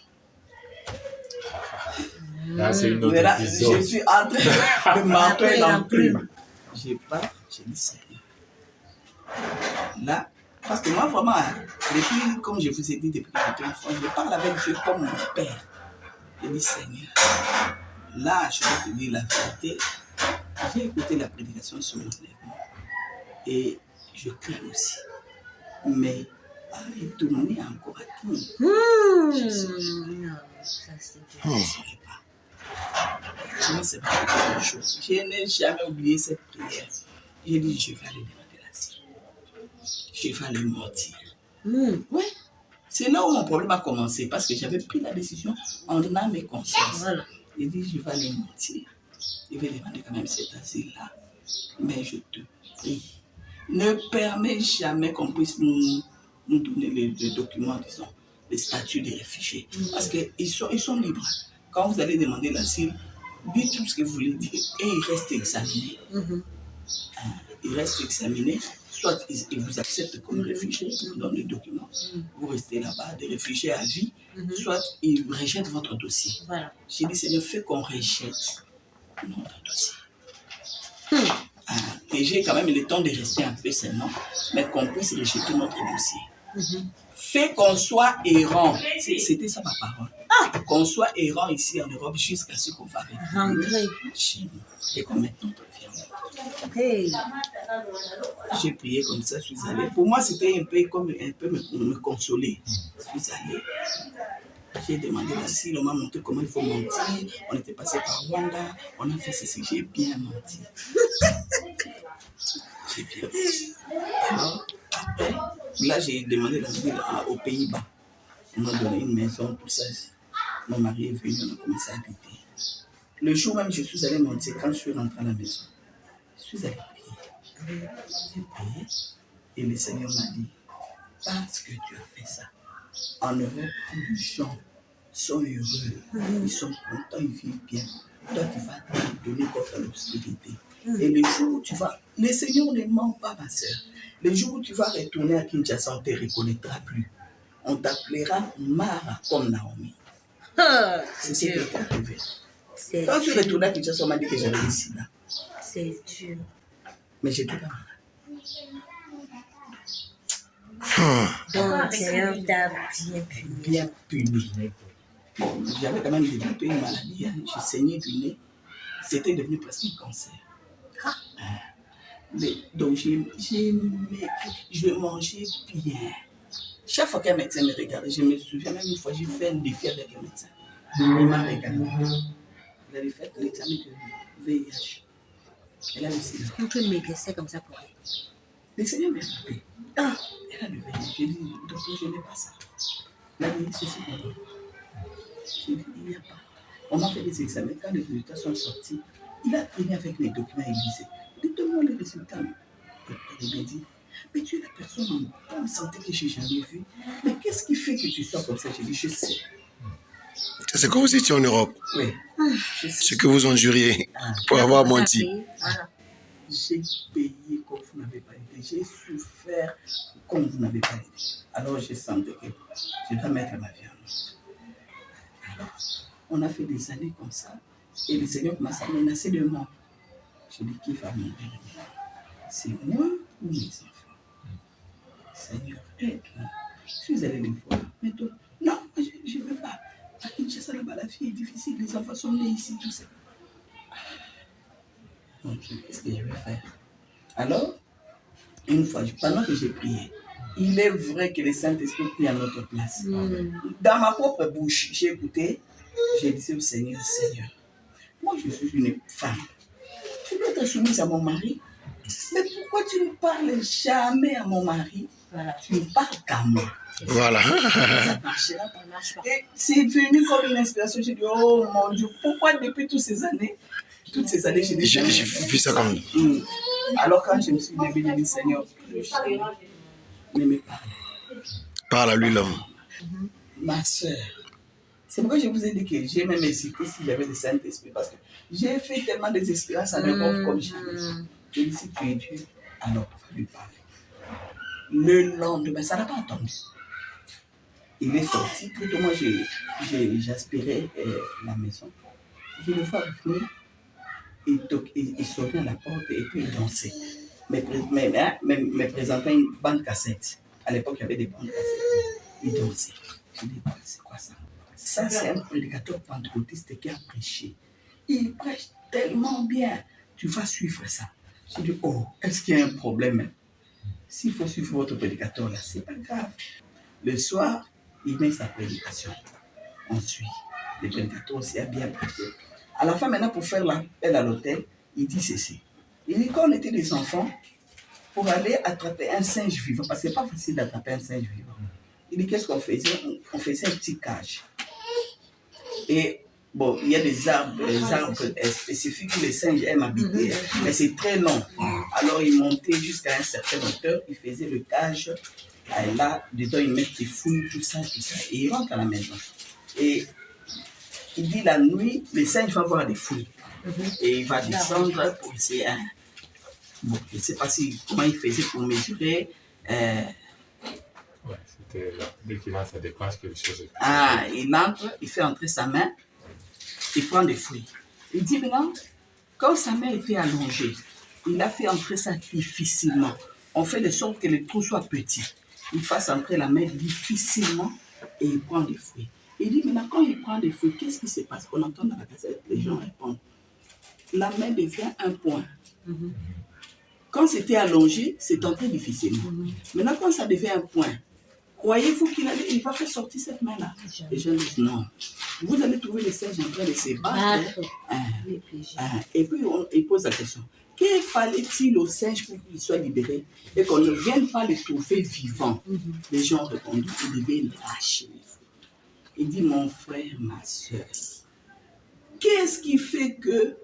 Là, c'est une autre Là, épisode. je suis en train de marteler l'enclume. Je pars, j'ai dit, Seigneur. Là, parce que moi, vraiment, depuis, comme je vous ai dit, depuis que j'étais enfant, je parle avec Dieu comme mon père. Je dis, Seigneur, là, je vais te dire la vérité. J'ai écouté la prédication sur l'enlèvement. Et je crains aussi. Mais à retourner encore à tout, je ne saurais pas. Je ne sais pas quelque chose. Je n'ai jamais oublié cette prière. J'ai dit, je vais aller demander l'asile. Je vais aller mentir. Oui. C'est là où mon problème a commencé, parce que j'avais pris la décision en âme et conscience. Voilà. J'ai dit, je vais aller mentir. Je vais demander quand même cet asile-là. Mais je te prie, ne permets jamais qu'on puisse nous donner les documents, disons, les statuts des réfugiés. Parce qu'ils sont libres. Quand vous allez demander l'asile, dites tout ce que vous voulez dire et il reste examiné. Il reste examiné. Soit ils vous acceptent comme réfugié, ils vous donnent les documents, vous restez là-bas, des réfugiés à vie, soit ils rejettent votre dossier. Voilà. J'ai dit, Seigneur, fais qu'on rejette notre dossier. Et j'ai quand même le temps de rester un peu seulement, mais qu'on puisse rejeter notre dossier. Fais qu'on soit errant. C'était ça ma parole. Qu'on soit errant ici en Europe jusqu'à ce qu'on va rentrer chez nous et qu'on mette notre vie en œuvre. Hey. J'ai prié comme ça, je suis allé. Pour moi, c'était un peu comme me consoler. Je suis allé. J'ai demandé l'asile, on m'a montré comment il faut mentir. On était passé par Rwanda, on a fait ceci, j'ai bien menti. J'ai bien menti. Alors, après, là, j'ai demandé l'asile aux Pays-Bas. On m'a donné une maison, tout ça. Mon mari est venu, on a commencé à habiter. Le jour même, je suis allé mentir quand je suis rentré à la maison. Je suis allé prier. J'ai prié et le Seigneur m'a dit, parce que tu as fait ça, en Europe, les gens sont heureux, ils sont contents, ils vivent bien. Toi, tu vas te donner contre l'obscurité. Et le jour où tu vas, le Seigneur ne ment pas, ma soeur. Le jour où tu vas retourner à Kinshasa, on ne te reconnaîtra plus. On t'appellera Mara comme Naomi. C'est ce qui est arrivé. Quand je suis retourné à Kinshasa, on m'a dit que j'avais le sida. C'est dur. Mais j'étais pas malade. Donc, le Seigneur t'a bien puni. Bien puni. Bon, j'avais quand même développé une maladie. Hein. Je saignais du nez. C'était devenu presque un cancer. Donc, je mangeais bien. Chaque fois qu'un médecin me regardait, je me souviens même une fois, j'ai fait un défi avec un médecin. Il m'a regardé. Il avait fait l'examen de VIH. Elle a le sida. On peut m'aider comme ça pour elle. Le Seigneur m'a frappé. Elle a le VIH. J'ai dit, docteur, je n'ai pas ça. Il a dit, ceci pour moi. J'ai dit, il n'y a pas. On m'a fait des examens. Quand les résultats sont sortis, il a pris avec les documents et disait, dites-moi les résultats. Il m'a dit, mais tu es la personne en bonne santé que je n'ai jamais vue. Mais qu'est-ce qui fait que tu sois comme ça? J'ai dit, je sais. C'est comme vous étiez en Europe. Oui. Ce que vous injuriez pour avoir menti. Voilà. J'ai payé comme vous n'avez pas aidé. J'ai souffert comme vous n'avez pas aidé. Alors j'ai senti que je dois mettre ma vie en ordre. Alors, on a fait des années comme ça. Et le Seigneur commence à menacer de mort. Je dis, qui va mourir? C'est moi ou mes enfants? Seigneur, aide-moi. Je suis allé les voir. Mais toi, non, je ne veux pas. À Kinshasa, là-bas, la vie est difficile. Les enfants sont nés ici, tout ça. Donc, qu'est-ce que je vais faire? Alors, une fois, pendant que j'ai prié, il est vrai que le Saint-Esprit prie à notre place. Dans ma propre bouche, j'ai écouté, j'ai dit au Seigneur, Seigneur, moi je suis une femme. Tu dois être soumise à mon mari. Mais pourquoi tu ne parles jamais à mon mari? Voilà. Tu ne parles qu'à moi. Voilà. Ça marchera pas. Et c'est venu comme une inspiration. J'ai dit, oh mon Dieu, pourquoi depuis toutes ces annes, j'ai dit, J'ai vu ça comme... Alors quand je me suis levé, j'ai dit, Seigneur, ne me parle. Parle à lui l'homme. Ma soeur, c'est pourquoi je vous ai dit que j'ai même hésité si j'avais le Saint-Esprit, parce que j'ai fait tellement des expériences en Europe comme jamais. Je dis, si tu es Dieu, alors il va lui parler. Le lendemain, ça n'a pas attendu. Il est sorti, plutôt moi j'aspirais la maison. Je le vois venir, il sonnait à la porte et puis il dansait. Me présentait une bande cassette. À l'époque, il y avait des bandes cassettes. Il dansait. Je dis, c'est quoi ça? Ça, c'est un prédicateur pentecôtiste qui a prêché. Il prêche tellement bien. Tu vas suivre ça. Je dis, oh, est-ce qu'il y a un problème? S'il faut suivre votre prédicateur là, c'est pas grave. Le soir, il met sa prédication. On suit. Le prédicateur aussi a bien prêché. À la fin, maintenant, pour faire l'appel à l'hôtel, il dit ceci. Il dit, quand on était des enfants, pour aller attraper un singe vivant, parce que c'est pas facile d'attraper un singe vivant. Il dit, qu'est-ce qu'on faisait? On faisait un petit cage. Et bon, il y a des arbres spécifiques où les singes aiment habiter, mais c'est très long. Alors, il montait jusqu'à un certain hauteur, il faisait le cage, et là, dedans, il met des fouilles, tout ça, et il rentre à la maison. Et il dit, la nuit, les singes vont voir des fouilles. Et il va descendre pour essayer. Bon, je ne sais pas comment il faisait pour mesurer. Ouais, c'était là. Dès qu'il lance sa dépense, quelque chose. Il entre, il fait entrer sa main, il prend des fruits. Il dit maintenant, quand sa main était allongée, il a fait entrer ça difficilement. On fait de sorte que le trou soit petit. Il fasse entrer la main difficilement et il prend des fruits. Il dit maintenant, quand il prend des fruits, qu'est-ce qui se passe? On entend dans la cassette, les gens répondent. La main devient un point. Quand c'était allongé, c'est entré difficilement. Maintenant, quand ça devient un point, croyez-vous qu'il va faire sortir cette main-là? Les gens disent non. Vous allez trouver les singes en train de se battre. Et puis, il pose la question. Que fallait-il aux singes pour qu'ils soient libérés et qu'on ne vienne pas les trouver vivants? Les gens répondent, vous devez lâcher les fruits. Il dit, mon frère, ma soeur, qu'est-ce qui fait que...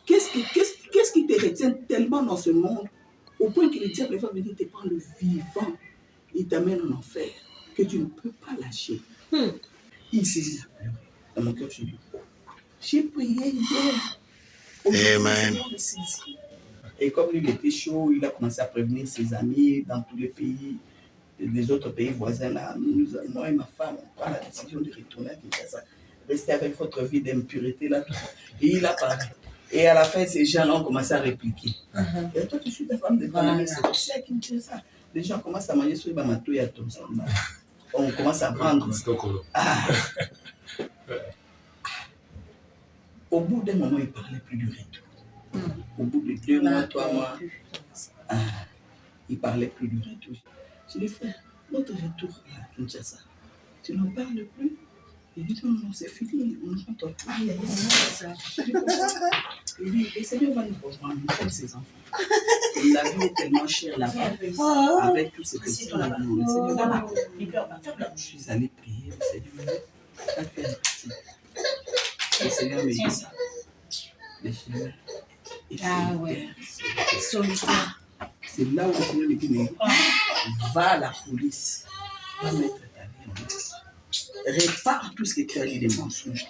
Qu'est-ce qui te retient tellement dans ce monde au point que le diable va venir te prendre vivant, il t'amène en enfer, que tu ne peux pas lâcher. Il s'est mis à pleurer. Dans mon cœur, j'ai prié hier. Amen. Et comme lui, il était chaud, il a commencé à prévenir ses amis dans tous les pays, les autres pays voisins là. Moi et ma femme, on prend la décision de retourner à Kinshasa, rester avec votre vie d'impureté là. Et il a parlé. Et à la fin, ces gens-là ont commencé à répliquer. Et toi, tu suis ta femme de Panama, c'est aussi à Kinshasa. Les gens commencent à manger sur les bamatou et à Thompson. On commence à vendre. Au bout d'un moment, il ne parlait plus du retour. Au bout de 2 mois, 3 mois, il ne parlait plus du retour. Je dis, frère, notre retour à Kinshasa, tu n'en parles plus? Il dit, non, c'est fini, on ne compte pas. Il dit, le Seigneur va nous reprendre, nous sommes ses enfants. Et la vie est tellement chère là-bas, avec tous ces petits là-bas. Le Seigneur va nous reprendre. Je suis allé prier, le Seigneur a fait un petit. Le Seigneur me dit ça. Le Seigneur est solitaire. C'est là où le Seigneur me dit, va à la police, va mettre ta vie en ordre. Répare tout ce que tu as dit des mensonges.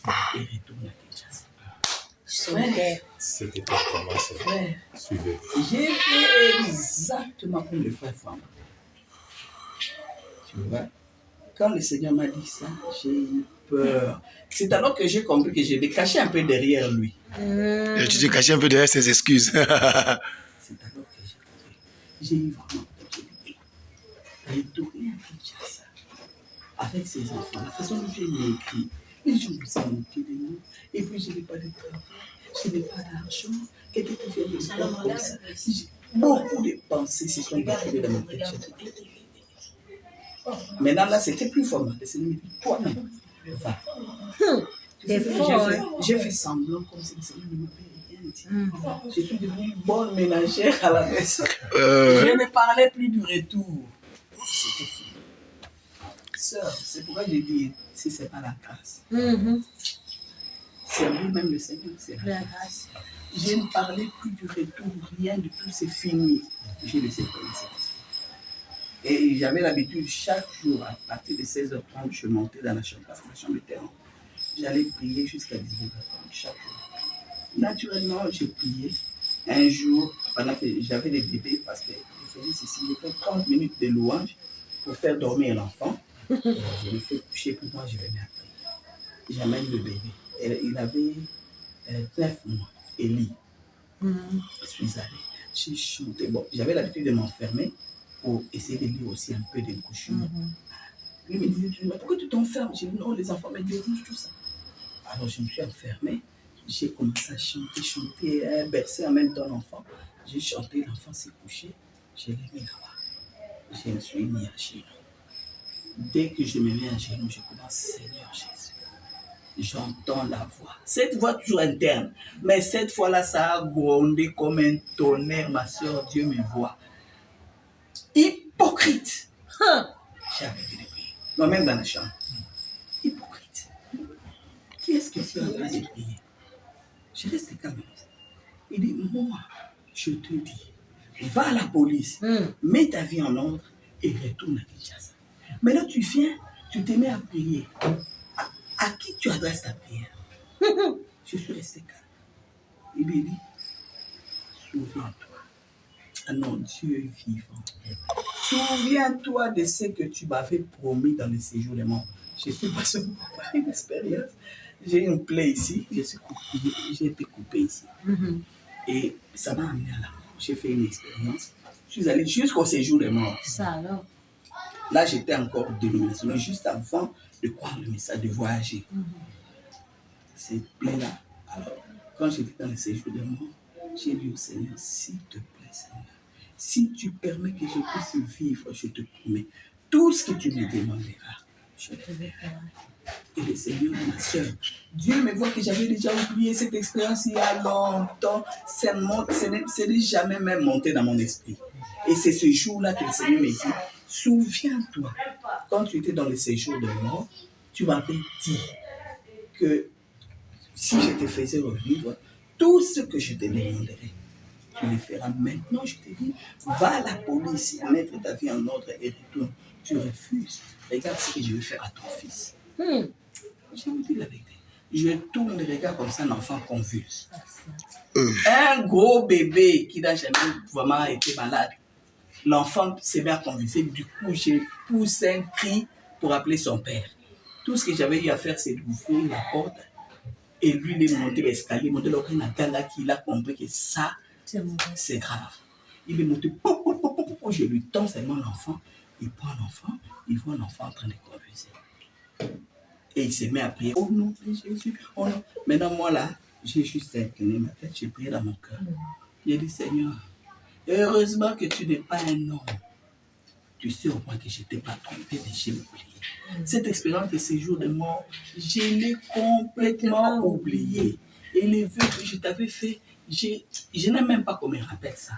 et retourne à Kinshasa. C'était pas comment ça. Suivez. J'ai fait exactement comme le frère Fouamba. Tu vois, quand le Seigneur m'a dit ça, j'ai eu peur. C'est alors que j'ai compris que je l'ai caché un peu derrière lui. Et tu te cachais un peu derrière ses excuses. C'est alors que j'ai compris. J'ai eu vraiment peur. J'ai retourné à Kinshasa avec ses enfants. La façon dont je l'ai écrit, les gens me sont moqués de nous. Et puis je n'ai pas de travail, je n'ai pas d'argent. Quelqu'un qui vient de me voir comme ça. Beaucoup de pensées se sont déroulées dans ma tête. Maintenant, là, c'était plus formel. Le Seigneur me dit, toi-même, va. J'ai fait semblant comme si le Seigneur ne m'avait rien dit. Je suis devenue bonne ménagère à la maison. Je ne parlais plus du retour. C'était fini. Sœur, c'est pourquoi j'ai dit, si ce n'est pas la grâce. C'est lui-même le Seigneur, c'est la grâce. Je ne parlais plus du retour, rien du tout, c'est fini. J'ai laissé tomber cette histoire. Et j'avais l'habitude, chaque jour, à partir de 16h30, je montais dans la chambre de terrain. J'allais prier jusqu'à 19h30 chaque jour. Naturellement, j'ai prié. Un jour, pendant que j'avais des bébés, parce que je faisais ceci, j'ai fait 30 minutes de louange pour faire dormir l'enfant. Je le fais coucher, pour moi, je vais me prier. J'amène le bébé. Il avait 9 mois, Élie. Je suis allé, j'ai chanté. Bon, j'avais l'habitude de m'enfermer pour essayer de lire aussi un peu des couchures. Lui me disait, mais pourquoi tu t'enfermes? J'ai dit, non, les enfants me dérangent, tout ça. Alors je me suis enfermé, j'ai commencé à chanter, bercer en même temps l'enfant. J'ai chanté, l'enfant s'est couché, je l'ai mis là-bas. Je me suis mis à genoux. Dès que je me mets à genoux, je commence, Seigneur Jésus. J'entends la voix. Cette voix toujours interne. Mais cette fois-là, ça a grondé comme un tonnerre, ma soeur, Dieu me voit. Hypocrite. J'ai arrêté de prier. Moi-même dans la chambre. Hypocrite. Qui est-ce que tu es en train de prier? Je reste calme. Il dit, moi, je te dis, va à la police, mets ta vie en ordre et retourne à Kinshasa. Maintenant, tu viens, tu te mets à prier. À qui tu adresses ta prière? Je suis resté calme. Il lui dit, souviens-toi. Ah non, Dieu est vivant. Souviens-toi de ce que tu m'avais promis dans le séjour des morts. Je suis passé par une expérience. J'ai une plaie ici, j'ai été coupé ici. Et ça m'a amené à la mort. J'ai fait une expérience. Je suis allé jusqu'au séjour des morts. Ça alors? Là, j'étais encore dénominationnel, juste avant de croire le message, de voyager. Cette plaie-là. Alors, quand j'étais dans le séjour des morts, j'ai dit au Seigneur, s'il te plaît, Seigneur, si tu permets que je puisse vivre, je te promets, tout ce que tu me demanderas, je le verrai. Et le Seigneur, ma soeur, Dieu me voit que j'avais déjà oublié cette expérience il y a longtemps. Ce n'est jamais même monté dans mon esprit. Et c'est ce jour-là que le Seigneur me dit, souviens-toi, quand tu étais dans le séjour de mort, tu m'avais dit que si je te faisais revivre, tout ce que je te demanderais, tu le feras. Maintenant, je te dis, va à la police, mettre ta vie en ordre et retourne. Tu refuses. Regarde ce que je vais faire à ton fils. Je vous dis la vérité. Je tourne le regard comme ça, un enfant convulse. Un gros bébé qui n'a jamais vraiment été malade. L'enfant s'est bien convulsé. Du coup, j'ai poussé un cri pour appeler son père. Tout ce que j'avais eu à faire, c'est d'ouvrir la porte. Et lui, il est monté l'escalier, monté il a compris que ça, c'est grave. Il est monté, je lui tends seulement l'enfant. Il prend l'enfant, il voit l'enfant en train de convulser. Et il se met à prier. Oh non, Jésus, oh non. Maintenant, moi là, j'ai juste incliné ma tête, j'ai prié dans mon cœur. J'ai dit, Seigneur, heureusement que tu n'es pas un homme. Tu sais au point que je ne t'ai pas trompé, mais j'ai oublié. Cette expérience de séjour de mort, je l'ai complètement oubliée. Et les vœux que je t'avais faits, je n'ai même pas qu'on me rappelle ça.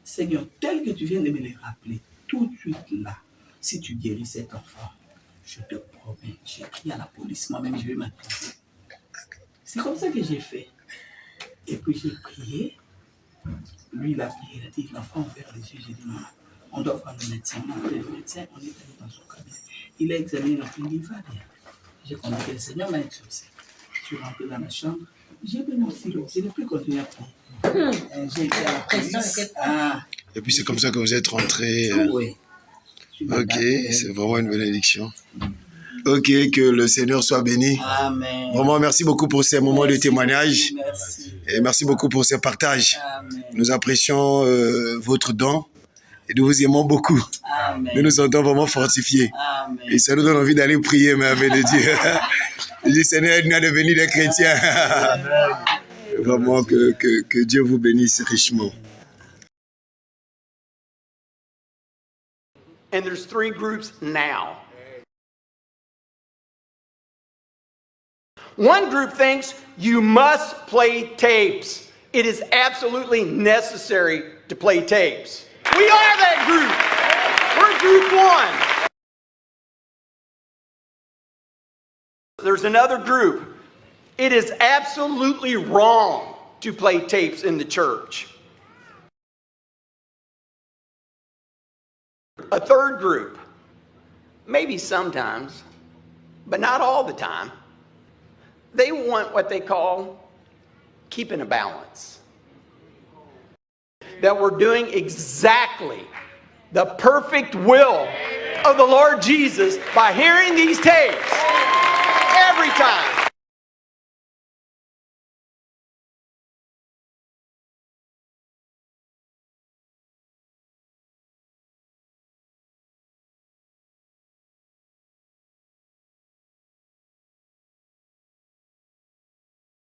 Seigneur, tel que tu viens de me les rappeler, tout de suite là, si tu guéris cet enfant, je te promets, j'ai crié à la police, moi-même je vais m'accuser. C'est comme ça que j'ai fait. Et puis j'ai prié. Lui, il a prié, il a dit, l'enfant a ouvert les yeux. J'ai dit, non, on doit voir le médecin. On a appelé le médecin, on est allé dans son cabinet. Il a examiné l'enfant, il dit, va bien. J'ai compris que le Seigneur m'a exaucé. suis rentré dans la chambre. J'ai pris mon stylo. Je n'ai plus continué à prendre. J'ai été à la police. Et puis c'est comme ça que vous êtes rentré. Oui. Ok, c'est vraiment une bénédiction. Ok, que le Seigneur soit béni. Amen. Vraiment, merci beaucoup pour ces moments de témoignage. Merci. Et merci beaucoup pour ces partages. Amen. Nous apprécions votre don et nous vous aimons beaucoup. Amen. Nous nous sentons vraiment fortifiés. Amen. Et ça nous donne envie d'aller prier, merveille de Dieu. Je dis, Seigneur, aide-nous à devenir des chrétiens. Vraiment, que Dieu vous bénisse richement. And there's 3 groups now. One group thinks you must play tapes. It is absolutely necessary to play tapes. We are that group. We're group 1. There's another group. It is absolutely wrong to play tapes in the church. A third group, maybe sometimes, but not all the time, they want what they call keeping a balance. That we're doing exactly the perfect will of the Lord Jesus by hearing these tapes every time.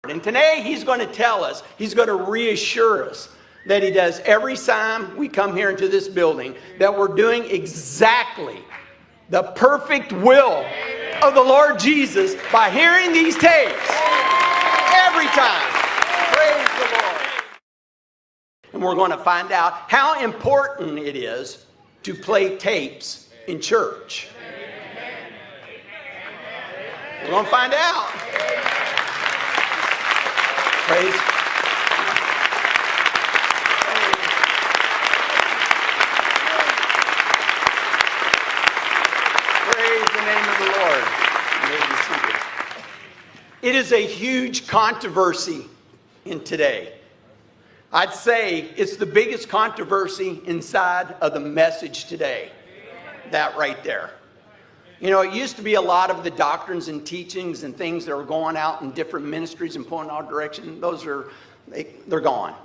And today he's going to tell us, he's going to reassure us that he does every time we come here into this building, that we're doing exactly the perfect will of the Lord Jesus by hearing these tapes every time. Praise the Lord. And we're going to find out how important it is to play tapes in church. We're going to find out. Praise. Praise the name of the Lord. You may be seated. It is a huge controversy in today. I'd say it's the biggest controversy inside of the message today. That right there. You know, it used to be a lot of the doctrines and teachings and things that were going out in different ministries and pointing all direction. Those are, they're gone.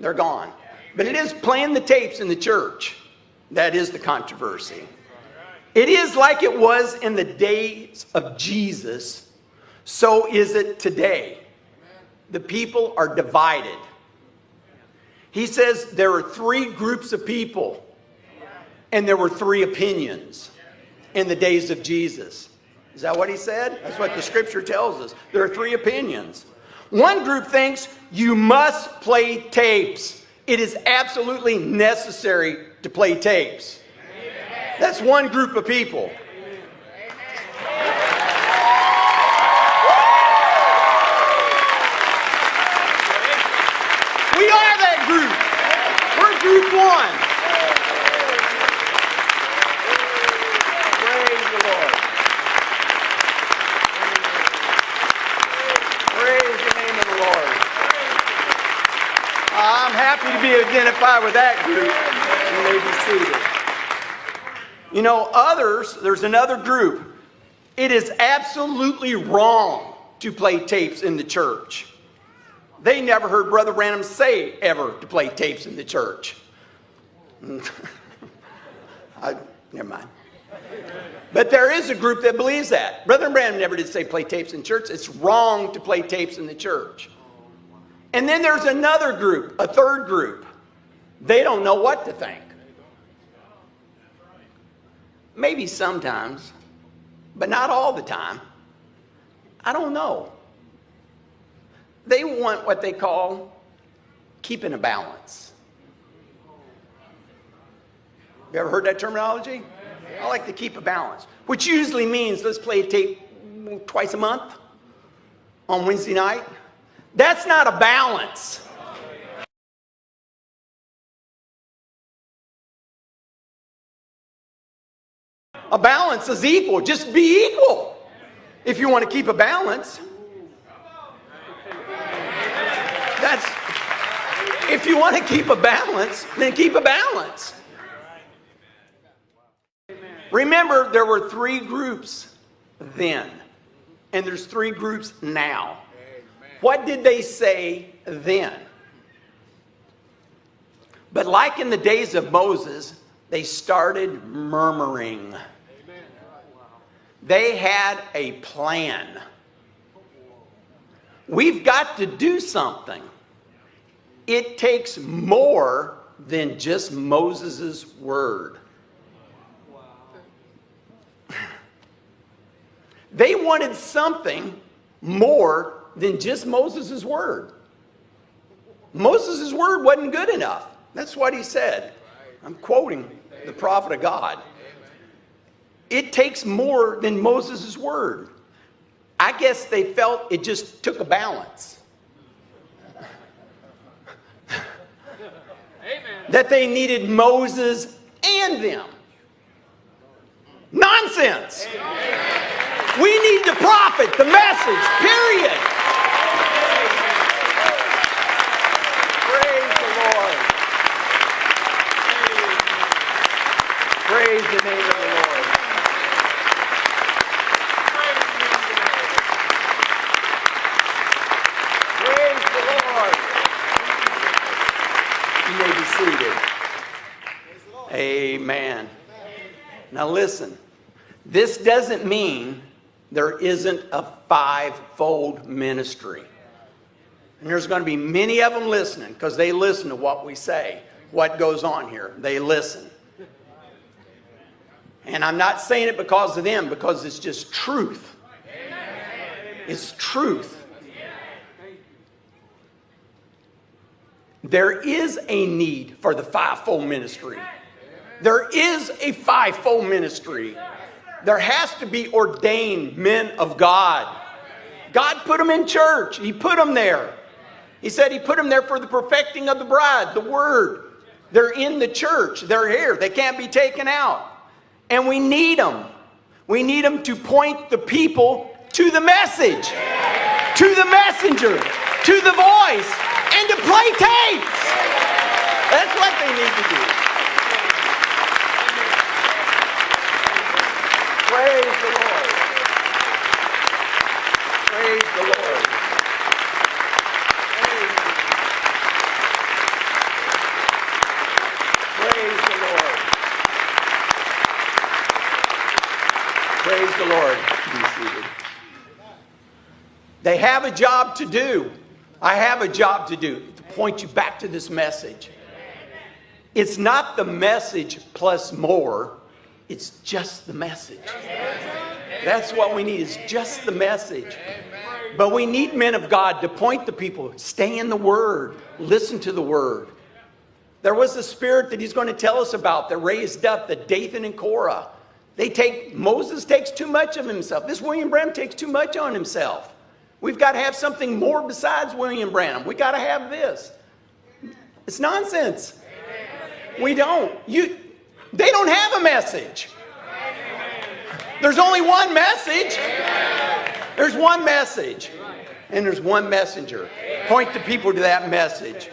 They're gone. But it is playing the tapes in the church. That is the controversy. It is like it was in the days of Jesus. So is it today. The people are divided. He says there are 3 groups of people, and there were 3 opinions in the days of Jesus. Is that what he said? That's what the scripture tells us. There are 3 opinions. One group thinks you must play tapes. It is absolutely necessary to play tapes. That's one group of people. We are that group. We're group 1. I'm happy to be identified with that group. You may be seated. You know, there's another group. It is absolutely wrong to play tapes in the church. They never heard Brother Branham say ever to play tapes in the church. Never mind. But there is a group that believes that. Brother Branham never did say play tapes in church. It's wrong to play tapes in the church. And then there's another group, a third group. They don't know what to think. Maybe sometimes, but not all the time. I don't know. They want what they call keeping a balance. You ever heard that terminology? I like to keep a balance, which usually means let's play a tape twice a month on Wednesday night. That's not a balance. A balance is equal. Just be equal if you want to keep a balance. That's, if you want to keep a balance, then keep a balance. Remember, there were 3 groups then, and there's 3 groups now. What did they say then? But like in the days of Moses, they started murmuring. They had a plan. We've got to do something. It takes more than just Moses' word. They wanted something more than just Moses' word. Moses' word wasn't good enough. That's what he said. I'm quoting the prophet of God. It takes more than Moses' word. I guess they felt it just took a balance. That they needed Moses and them. Nonsense. We need the prophet, the message, period. Praise the Lord. Praise the name of the Lord. Praise the Lord. You may be seated. Amen. Now listen, this doesn't mean there isn't a 5-fold ministry. And there's going to be many of them listening because they listen to what we say, what goes on here. They listen. And I'm not saying it because of them, because it's just truth. It's truth. There is a need for the 5-fold ministry. There is a 5-fold ministry. There has to be ordained men of God. God put them in church. He put them there. He said he put them there for the perfecting of the bride, the word. They're in the church. They're here. They can't be taken out. And we need them. We need them to point the people to the message, to the messenger, to the voice, and to play tapes. That's what they need to do. Praise the Lord. Praise the Lord. Praise the Lord. Praise the Lord. Be seated. They have a job to do. I have a job to do, to point you back to this message. It's not the message plus more. It's just the message. That's what we need, is just the message. But we need men of God to point the people. Stay in the Word. Listen to the Word. There was a spirit that he's going to tell us about that raised up the Dathan and Korah. Moses takes too much of himself. This William Branham takes too much on himself. We've got to have something more besides William Branham. We've got to have this. It's nonsense. We don't. They don't have a message. There's only one message. There's one message. And there's one messenger. Point the people to that message.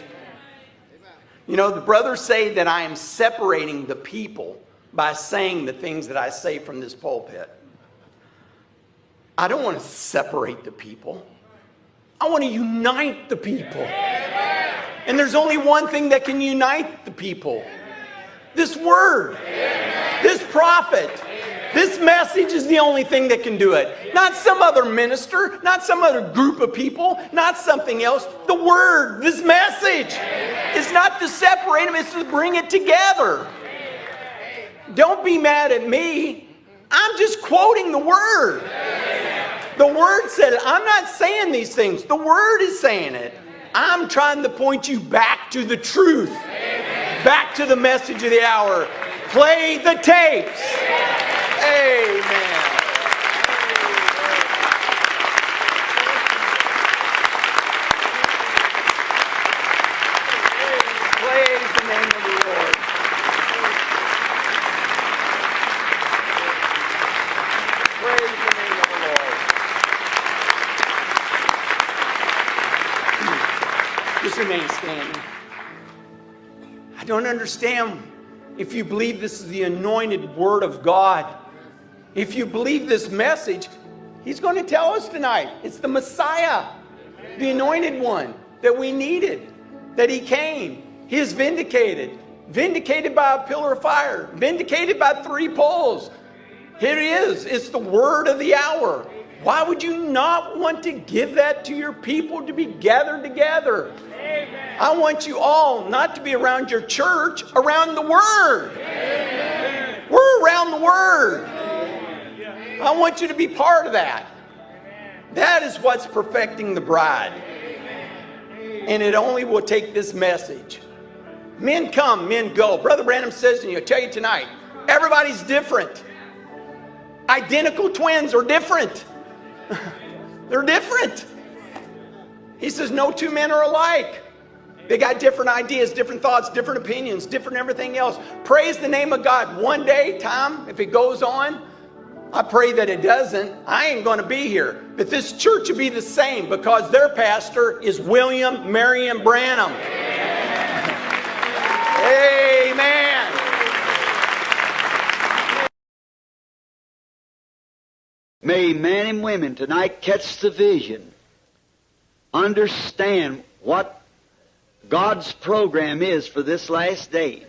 You know, the brothers say that I am separating the people by saying the things that I say from this pulpit. I don't want to separate the people. I want to unite the people. And there's only one thing that can unite the people. This word, this prophet, this message is the only thing that can do it. Not some other minister, not some other group of people, not something else. The word, this message. It's not to separate them, it's to bring it together. Don't be mad at me. I'm just quoting the word. The word said it. I'm not saying these things. The word is saying it. I'm trying to point you back to the truth. Back to the message of the hour. Play the tapes. Amen. Praise the name of the Lord. Praise the name of the Lord. Just remain standing. I don't understand if you believe this is the anointed word of God. If you believe this message, he's going to tell us tonight. It's the Messiah, the anointed one that we needed, that he came. He is vindicated. Vindicated by a pillar of fire. Vindicated by 3 poles. Here he is. It's the word of the hour. Why would you not want to give that to your people to be gathered together? Amen. I want you all not to be around your church, around the Word. Amen. We're around the Word. Amen. I want you to be part of that. That is what's perfecting the bride. And it only will take this message. Men come, men go. Brother Branham says, and he'll tell you tonight, everybody's different. Identical twins are different. They're different. He says no 2 men are alike. They got different ideas, different thoughts, different opinions, different everything else. Praise the name of God. One day, time, if it goes on, I pray that it doesn't. I ain't going to be here. But this church will be the same because their pastor is William Marion Branham. Amen. May men and women tonight catch the vision, understand what God's program is for this last day.